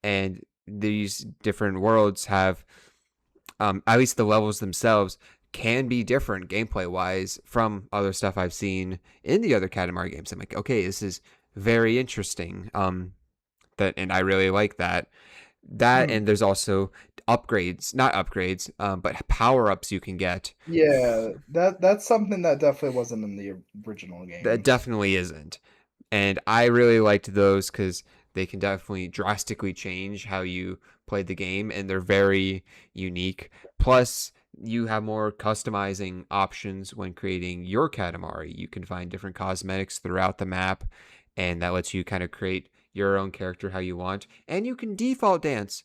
and these different worlds have at least the levels themselves can be different gameplay wise from other stuff I've seen in the other Katamari games. I'm like, okay, this is very interesting. That and I really like that. That Mhm. and there's also upgrades, not upgrades, but power ups you can get. Yeah, that's something that definitely wasn't in the original That games. definitely isn't. And I really liked those because they can definitely drastically change how you play the game, and they're very unique. Plus, you have more customizing options when creating your Katamari. You can find different cosmetics throughout the map, and that lets you kind of create your own character how you want. And you can default dance.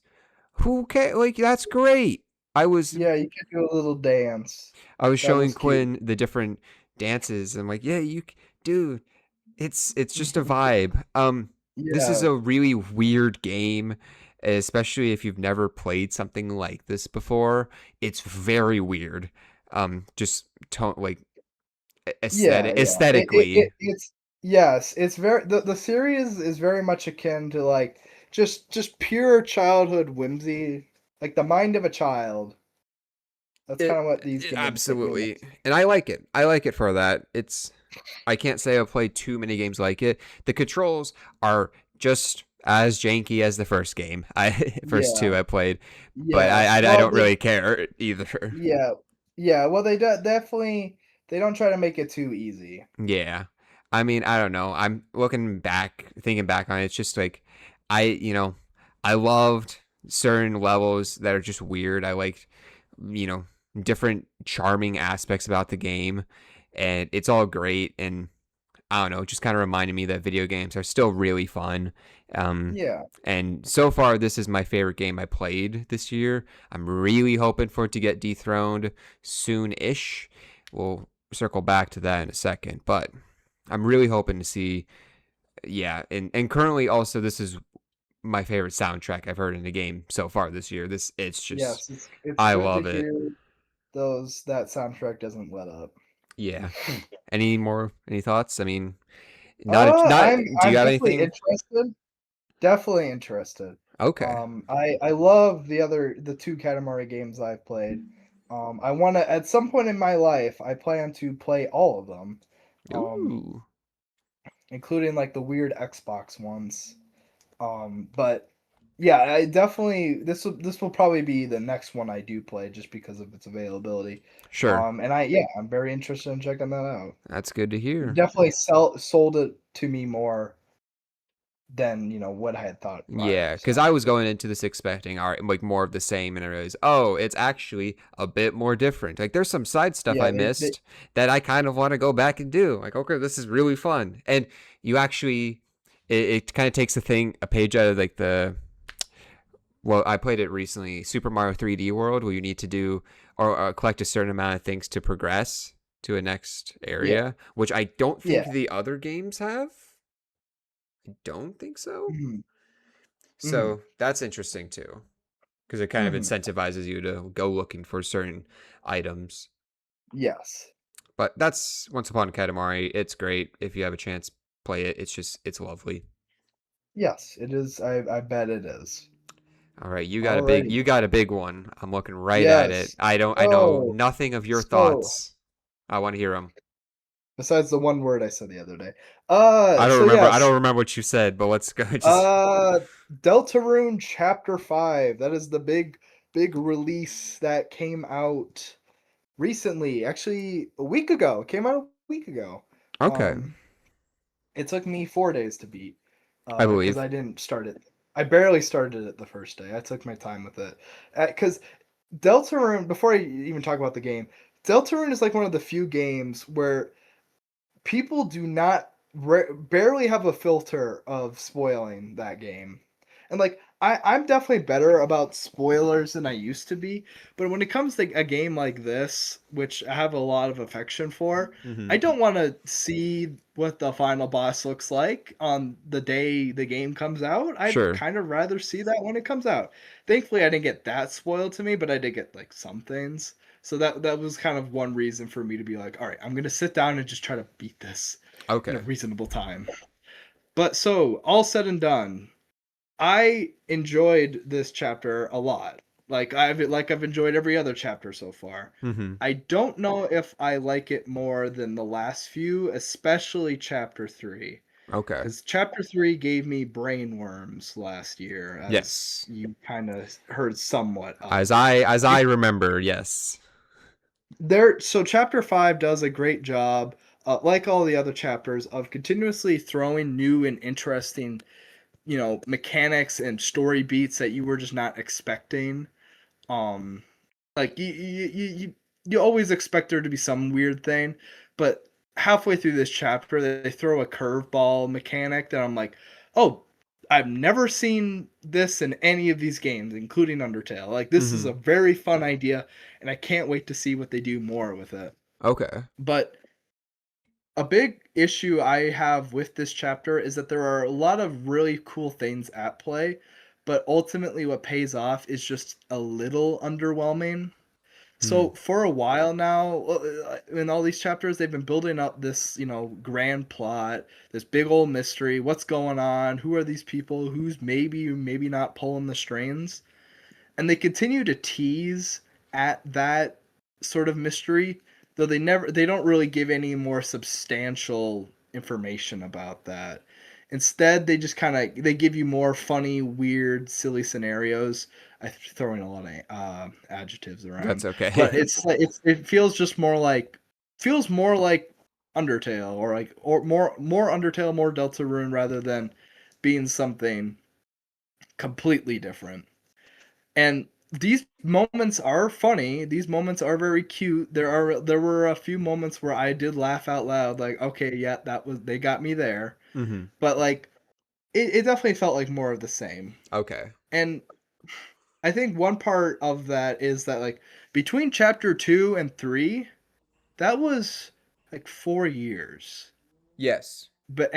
Who can like that's great. I was Yeah, you could do a little dance. I was That showing was cute. Quinn the different dances. I'm like, yeah, dude, it's just a vibe. This is Yeah. a really weird game, especially if you've never played something like this before. It's very weird. Just tone like Yeah, yeah. aesthetically. It's yes, it's very the series is very much akin to like just pure childhood whimsy, like the mind of a child. That's kind It, of what these games like mimic. absolutely, and I like it. I like it for that. It's I can't say I've played too many games like it. The controls are just as janky as the first game. I first two Yeah. I played, but Yes. I Well, don't really care either. yeah. Yeah, well definitely they don't try to make it too easy. Yeah. I mean, I don't know. I'm looking back, thinking back on it. It's just like you know, I loved certain levels that are just weird. I liked, you know, different charming aspects about the game, and it's all great. And I don't know, it just kind of reminded me that video games are still really fun. Um, Yeah. and so far, this is my favorite game I played this year. I'm really hoping for it to get dethroned soon ish. We'll circle back to that in a second, but I'm really hoping to see, yeah. And currently, also, this is my favorite soundtrack I've heard in a game so far this year. It's just, Yes, it's I good to love it. hear those that soundtrack doesn't let up. Yeah. Any thoughts? I mean, not, do you I'm have definitely anything? interested. Definitely interested. Okay. I love the two Katamari games I've played. I want to at some point in my life I plan to play all of them, um, Ooh. including like the weird Xbox ones. But yeah, I definitely this will probably be the next one I do play just because of its availability. Sure. And I yeah, I'm very interested in checking that out. That's good to hear. Definitely sold it to me more than what I had thought Yeah, prior. because So I was going into this expecting all right, like more of the same, and I realized, oh, it's actually a bit more different. Like there's some side stuff yeah, I missed that I kind of want to go back and do. Like, okay, this is really fun, and you actually, it kind of takes a page out of like the. Well, I played it recently, Super Mario 3D World, where you need to do or collect a certain amount of things to progress to a next yeah, area, which I don't yeah. think the other games have. I don't think so. Mhm, mhm, So that's interesting too, because it kind of mhm. incentivizes you to go looking for certain items. Yes, But that's Once Upon a Katamari. It's great if you have a chance, play it. It's lovely. yes, it is. I bet it is. All right, Alrighty. you got a big one. I'm looking right at it. Yes. I know Oh, nothing of your so thoughts. I want to hear them. besides the one word I said the other day. I Yes. don't remember what you said, but let's go. Just Uh, Deltarune Chapter 5. That is the big release that came out recently. Actually, a week ago. It came out a week ago. okay, Um, it took me 4 days to beat. I Because believe. I didn't start it. I barely started it the first day. I took my time with it. Because Deltarune, before I even talk about the game, Deltarune is like one of the few games where people do not barely have a filter of spoiling that game. And like I'm definitely better about spoilers than I used to be, but when it comes to a game like this, which I have a lot of affection for, Hmm. I don't want to see what the final boss looks like on the day the game comes out. I'd Sure. kind of rather see that when it comes out. Thankfully, I didn't get that spoiled to me, but I did get like some things. So that was kind of one reason for me to be like, all right, I'm gonna sit down and just try to beat this in a Okay. reasonable time. But so all said and done, I enjoyed this chapter a lot. I've enjoyed every other chapter so far. Hmm. I don't know if I like it more than the last few, especially chapter 3. Okay. Because chapter 3 gave me brain worms last year, as Yes. you kind of heard somewhat of. As I remember, yes. So chapter 5 does a great job, like all the other chapters, of continuously throwing new and interesting, mechanics and story beats that you were just not expecting. um like you always expect there to be some weird thing, but halfway through this chapter they throw a curveball mechanic that I'm like, oh, I've never seen this in any of these games, including Undertale. Like, this is Hmm. a very fun idea, and I can't wait to see what they do more with it. Okay. But a big issue I have with this chapter is that there are a lot of really cool things at play, but ultimately what pays off is just a little underwhelming. Hmm. So for a while now, in all these chapters, they've been building up this, grand plot, this big old mystery. What's going on? Who are these people? Who's maybe not pulling the strings? And they continue to tease at that sort of mystery, though they don't really give any more substantial information about that. Instead, they just kind of they give you more funny, weird, silly scenarios. I'm throwing a lot of adjectives around, That's but okay. it's like it feels just more like Undertale, or more Undertale, more Deltarune, rather than being something completely different. And these moments are funny. These moments are very cute. There were a few moments where I did laugh out loud, like, okay, yeah, that was they got me there. Hmm. But like it definitely felt like more of the same. Okay. And I think one part of that is that, like, between chapter 2 and 3, that was like 4 years. Yes. But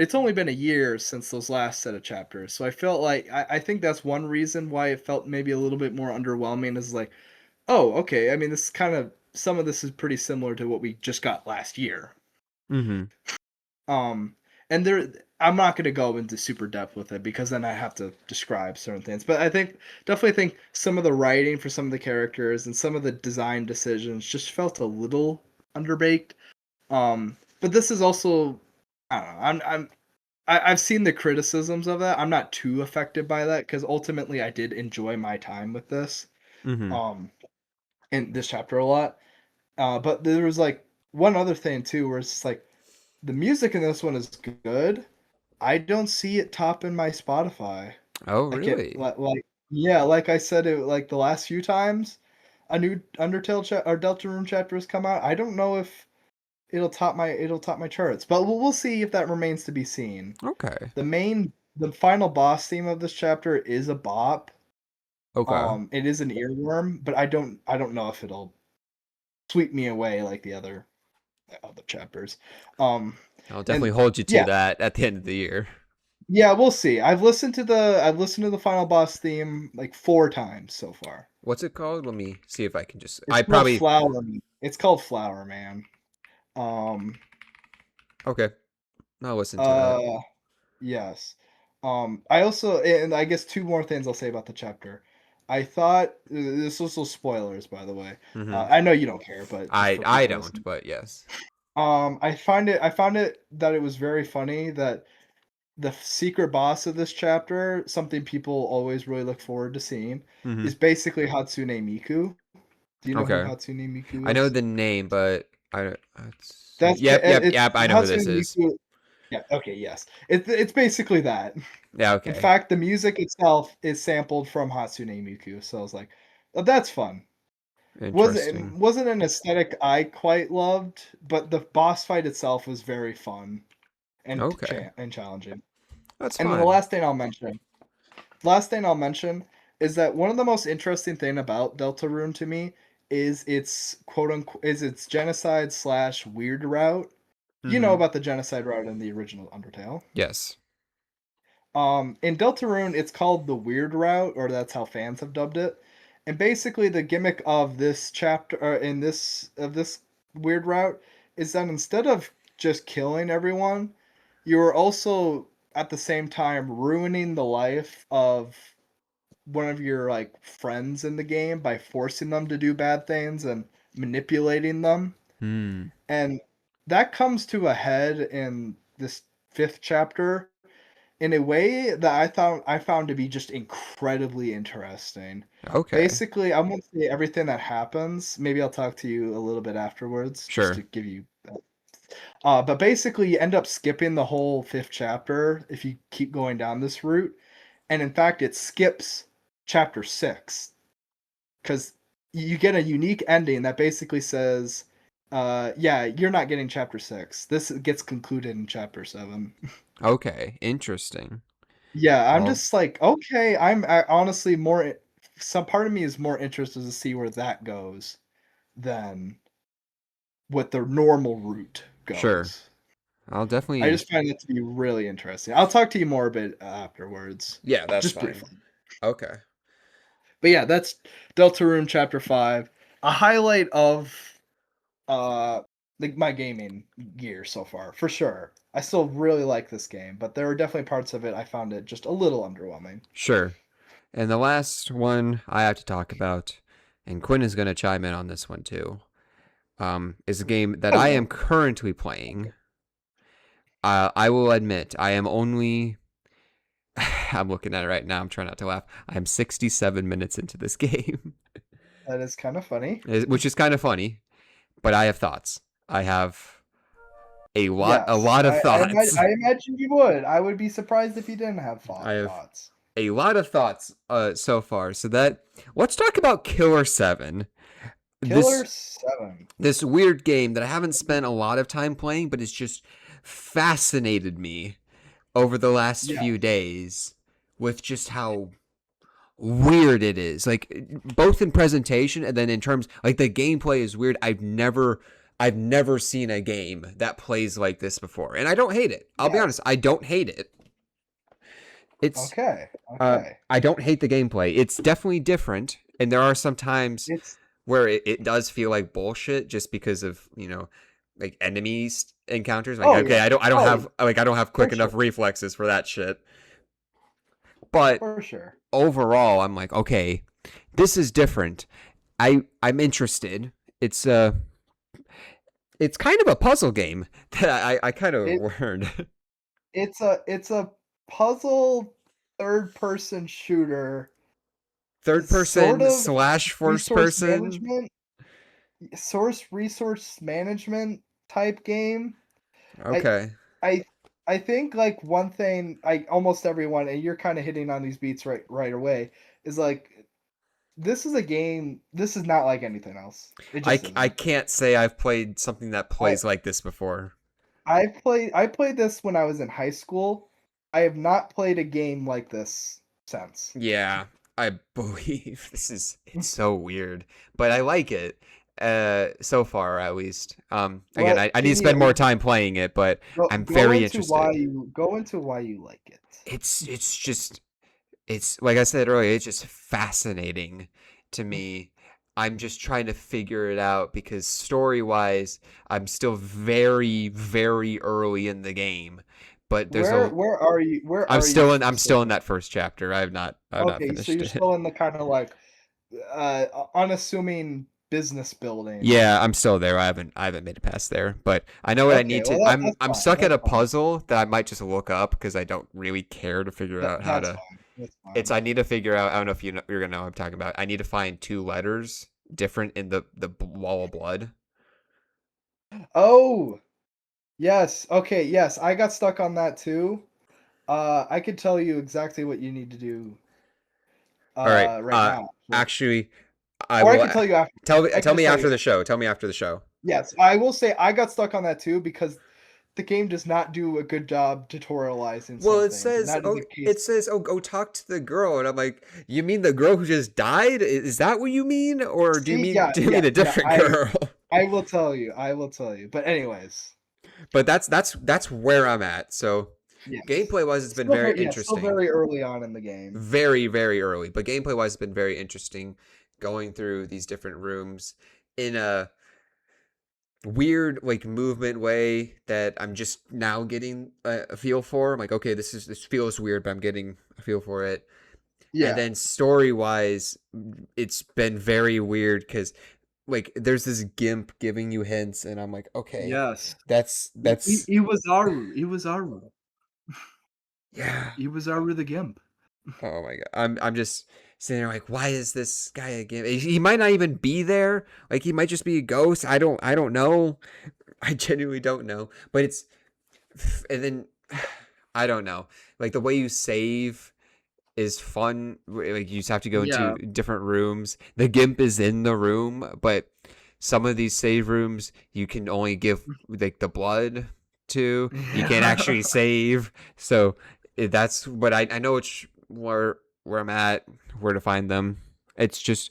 it's only been a year since those last set of chapters. So I felt like I think that's one reason why it felt maybe a little bit more underwhelming, is like, oh, okay. I mean, this kind of some of this is pretty similar to what we just got last year. Hmm. Um, and there, I'm not going to go into super depth with it because then I have to describe certain things. But definitely think some of the writing for some of the characters and some of the design decisions just felt a little underbaked. But this is also, I don't know. I've seen the criticisms of that. I'm not too affected by that because ultimately I did enjoy my time with this. Hmm. Um, in this chapter a lot. But there was like one other thing too, where it's like the music in this one is good. I don't see it topping my Spotify. Oh, Like it, really? yeah, like I said, it like the last few times a new or Deltarune chapter has come out. I don't know if it'll top my charts, but we'll see if that remains to be seen. Okay. The final boss theme of this chapter is a bop. Okay. It is an earworm, but I don't know if it'll sweep me away like the other chapters. Um, I'll definitely and hold you to yeah, that at the end of the year. yeah, we'll see. I've listened to the final boss theme like 4 times so far. What's it called? Let me see if I can just. It's I called probably. Flower. It's called Flower Man. Um, Okay. I'll listen to that. uh, yes. I also, and I guess two more things I'll say about the chapter. I thought this was also spoilers, by the way. Hmm. I know you don't care, but just for I people don't, listening. but yes. I found it that it was very funny that the secret boss of this chapter, something people always really look forward to seeing, Hmm. is basically Hatsune Miku. Do you know who Okay. Hatsune Miku I know is? the name, but That's yep, yep, it's yep. I know who this Hatsune is. Miku. Yeah. Okay. Yes. It's basically that. Yeah. In Okay. fact, the music itself is sampled from Hatsune Miku, so I was like, "Oh, that's fun." Interesting. Wasn't an aesthetic I quite loved, but the boss fight itself was very fun and Okay. challenging. That's And then the fine. last thing I'll mention is that one of the most interesting thing about Deltarune to me is its quote unquote is its genocide slash weird route. You know Hmm. about the genocide route in the original Undertale. Yes. In Deltarune, it's called the Weird Route, or that's how fans have dubbed it. And basically, the gimmick of this chapter, or in this Weird Route, is that instead of just killing everyone, you are also at the same time ruining the life of one of your like friends in the game by forcing them to do bad things and manipulating them. Hmm. And that comes to a head in this fifth chapter in a way that I found to be just incredibly interesting. Okay. Basically, I won't say everything that happens. Maybe I'll talk to you a little bit afterwards, just to Sure. give you. But basically, you end up skipping the whole fifth chapter if you keep going down this route, and in fact, it skips chapter six because you get a unique ending that basically says, "Yeah, you're not getting chapter six. This gets concluded in chapter seven." Okay. Interesting. Yeah, I'm Well, just like, okay, honestly some part of me is more interested to see where that goes than what the normal route sure. goes. I'll I definitely. just find it to be really interesting. I'll talk to you more a bit afterwards, Yeah, that's just fine. briefly. Okay. But yeah, that's Deltarune Chapter 5. A highlight of like my gaming year so far, for sure. I still really like this game, but there are definitely parts of it I found it just a little underwhelming. Sure. And the last one I have to talk about, and Quinn is going to chime in on this one too, is a game that I Okay. am currently playing. I will admit, I am only. I'm looking at it right now. I'm trying not to laugh. I'm 67 minutes into this game, That is kind of funny. which is kind of funny, but I have thoughts. I have a Yes, lot of thoughts. I imagine you would. I would be surprised if you didn't have I have thoughts. a lot of thoughts so far. So that let's talk about Killer 7. Killer This 7. this weird game that I haven't spent a lot of time playing, but it's just fascinated me over the last Yeah. few days with just how weird it is. Like both in presentation and then in terms like the gameplay is weird. I've never seen a game that plays like this before. And I don't hate it. I'll be Yeah. honest, I don't hate it. It's Okay. Okay. I don't hate the gameplay. It's definitely different and there are some times It's where it does feel like bullshit just because of like enemies encounters. Like oh okay, yeah. I don't Oh have yeah. like I don't have For quick enough sure. reflexes for that shit. But For sure. overall, I'm like okay, this is different. I'm interested. It's kind of a puzzle game that I kind of It learned. it's a puzzle third person shooter, Third sort person of slash first resource person. management, resource management type game. I Okay. I I think like one thing I almost everyone and you're kind of hitting on these beats right away is like this is a game this is not like anything else. It just I isn't. can't say I've played something that I plays like this before. I played this when I was in high school. I have not played a game like this since. Yeah, I believe it's so weird, but I like it. So far at least. Again, What I need to can spend more you time playing it, but I'm go very into why interested. you go into why you like it? It's just it's like I said earlier, it's just fascinating to me. I'm just trying to figure it out because story wise, I'm still very, very early in the game. but there's Where a where are you? Where are you I'm still in specific? that first chapter. I have not Okay, so finished you're it. still in the kind of like unassuming business building. Yeah, I'm still there. I haven't made it past there, but I know what I Okay, need well to. that's I'm fine. stuck at That's a fine. puzzle that I might just look up because I don't really care to figure out how That's to. fine. That's It's fine. I need to figure out. I don't know if you're gonna know what I'm talking about. I need to find two letters different in the wall of blood. Oh, yes. Okay, yes. I got stuck on that too. I could tell you exactly what you need to do All right. right now. Actually. Actually, I Or I will could tell you after. I could tell just me tell you after the after. show. Tell me after the show. Yes, I will say I got stuck on that too because the game does not do a good job tutorializing Well, some things, and that is the case. it says, oh, go talk to the girl, and I'm like, you mean the girl who just died? Is that what you mean, or See, do you mean a yeah, different girl? I will tell you. I will tell you. But anyways, But that's where I'm at. So yes. gameplay wise, it's been very Still interesting, very early on in the game. very early. But gameplay wise, it's been very interesting going through these different rooms in a weird like movement way that I'm just now getting a feel for. I'm like, okay, this feels weird, but I'm getting a feel for it. And Yeah. then story wise, it's been very weird because like there's this gimp giving you hints, and I'm like, okay, Yes. that's Iwazaru. Iwazaru. yeah. Iwazaru the Gimp. Oh my god, I'm just sitting there like, why is this guy a gimp? He might not even be there. Like he might just be a ghost. I don't know. I genuinely don't know. But it's and then I don't know. Like the way you save is fun. Like you just have to go into Yeah. different rooms. The gimp is in the room, but some of these save rooms you can only give like the blood to. You can't Yeah. actually save. So that's what I know. It's where I'm at, where to find them. It's just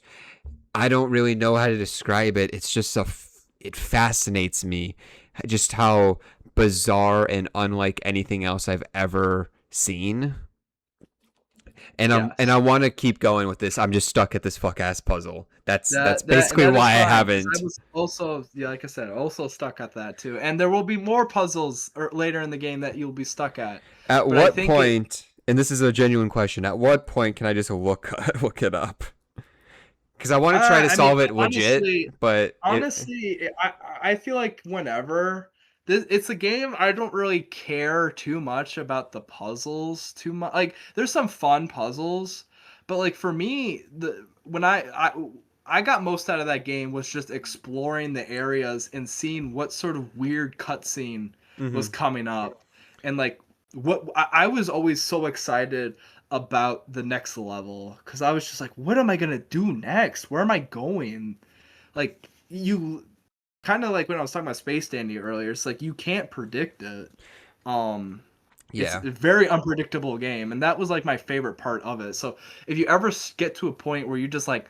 I don't really know how to describe it. It's just it fascinates me just how bizarre and unlike anything else I've ever seen. And I Yes. want to keep going with this. I'm just stuck at this fuck ass puzzle. That's basically That is why I fine, 'cause I haven't. was also, yeah, like I said, also stuck at that too, and there will be more puzzles later in the game that you'll be stuck at, At but I what think it point, and this is a genuine question, at what point can I just look it up? Because I want to try to I mean, solve it legit, but I feel like whenever it's a game, I don't really care too much about the puzzles too much. Like, there's some fun puzzles, but like for me, the when I got most out of that game was just exploring the areas and seeing what sort of weird cutscene was hmm coming up, and like I was always so excited about the next level because I was just like, what am I gonna do next? Where am I going? Like you kind of like when I was talking about Space Dandy earlier, it's like you can't predict it. Um it's yeah. a very unpredictable game, and that was like my favorite part of it. So if you ever get to a point where you just like,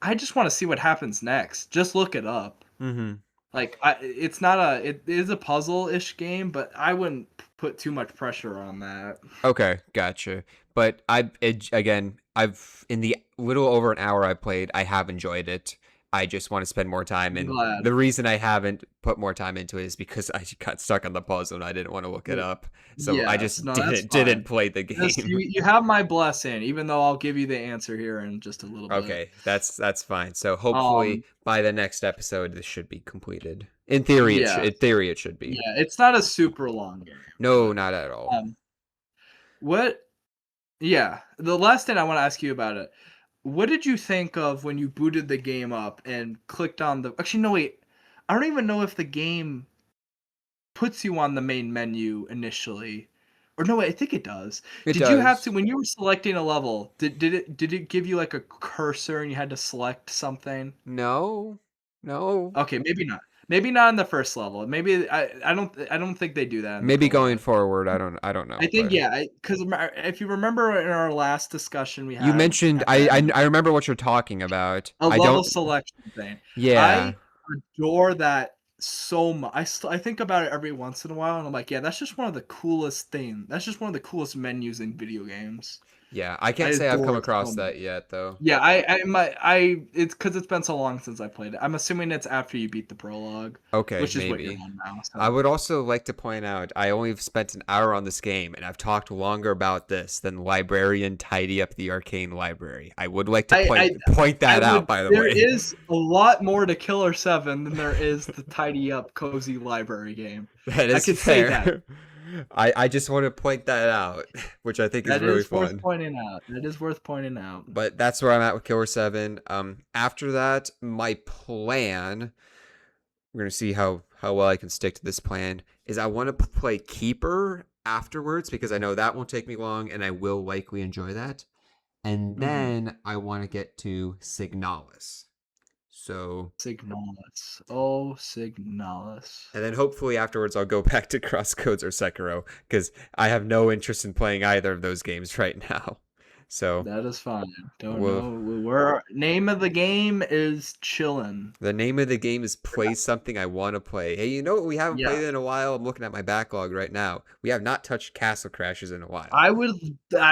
I just want to see what happens next, just look it up. hmm Like it's not it is a puzzle-ish game, but I wouldn't put too much pressure on that. Okay, gotcha. But again, I've in the little over an hour I played, I have enjoyed it. I just want to spend more time, I'm and glad. the reason I haven't put more time into it is because I got stuck on the puzzle and I didn't want to look it up. So I Yes, just no, that's didn't fine. play the Just game. you have my blessing, even though I'll give you the answer here in just a little bit. Okay, that's fine. So hopefully Um, by the next episode this should be completed. In theory, yes, it should be. yeah, it's not a super long game, No, but not at all. um, what? Yeah, the last thing I want to ask you about it. What did you think of when you booted the game up and clicked on the? Actually, no, wait. I don't even know if the game puts you on the main menu initially. Or no, wait, I think it does. It Did you have to does. when you were selecting a level, did it give you like a cursor and you had to select something? No. No. Okay, maybe not. Maybe not in the first level. Maybe I don't think they do that in the Maybe going prologue. forward, I don't I know, think but yeah, because if you remember in our last discussion we you had mentioned at the end, I remember what you're talking about. a I level don't selection thing. yeah. I adore that so much. I think about it every once in a while, and I'm like, yeah, that's just one of the coolest things. That's just one of the coolest menus in video games. Yeah, I I can't say I've come adore it so across much. that yet though. Yeah, it's because it's been so long since I played it. I'm assuming it's after you beat the prologue, Okay, which is what you're maybe. on now. I So would also like to point out I only have spent an hour on this game, and I've talked longer about this than librarian tidy up the arcane library. I would like to I I point I that out, would. by the There way. is a lot more to Killer 7 than there is the tidy up cozy library game. That I is could say that. fair. I just want to point that out, which I think is That really is worth fun. pointing out. That is worth pointing out. But that's where I'm at with Killer 7. After that, my plan, we're gonna see how well I can stick to this plan, is I want to play Keeper afterwards because I know that won't take me long and I will likely enjoy that. And Mhm. then I want to get to Signalis. So, Signalis. Oh, Signalis. and then hopefully afterwards I'll go back to Crosscodes or Sekiro because I have no interest in playing either of those games right now. So, That is fine. Don't we'll know. We're name of the game is chillin'. the name of the game is Play Something I Want to Play. Hey, you know what we haven't Yeah. played in a while? I'm looking at my backlog right now. We have not touched Castle Crashers in a while. I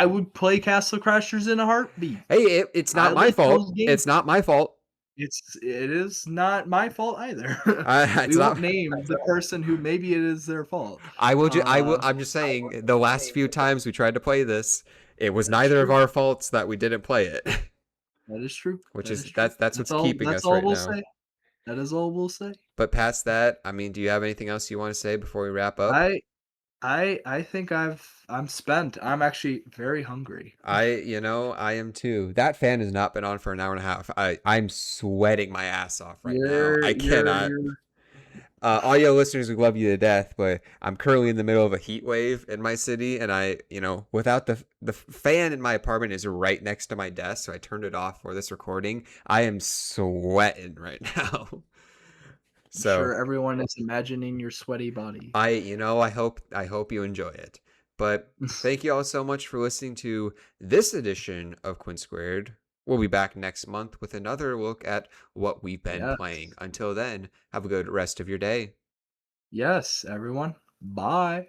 would play Castle Crashers in a heartbeat. Hey, it's I not my like fault. those games. It's not my fault. It is not my fault either. It's We won't not. name the person who maybe it is their fault. I will. I'm just saying. The last few times we tried to play this, it was That's neither of true. our faults that we didn't play it, That is true. which That is is true. that's That's what's all keeping that's us all right we'll now. say. That is all we'll say. But past that, I mean, do you have anything else you want to say before we wrap up? I I think I'm spent. I'm actually very hungry. I am too. That fan has not been on for an hour and a half. I'm sweating my ass off right now. You're I you're cannot. you're Audio listeners, we love you to death, but I'm currently in the middle of a heat wave in my city, and without the fan in my apartment is right next to my desk, so I turned it off for this recording. I am sweating right now. I'm So sure everyone is imagining your sweaty body. I hope you enjoy it. But thank you all so much for listening to this edition of Quinn Squared. We'll be back next month with another look at what we've been Yes. playing. Until then, have a good rest of your day. Yes, everyone. Bye.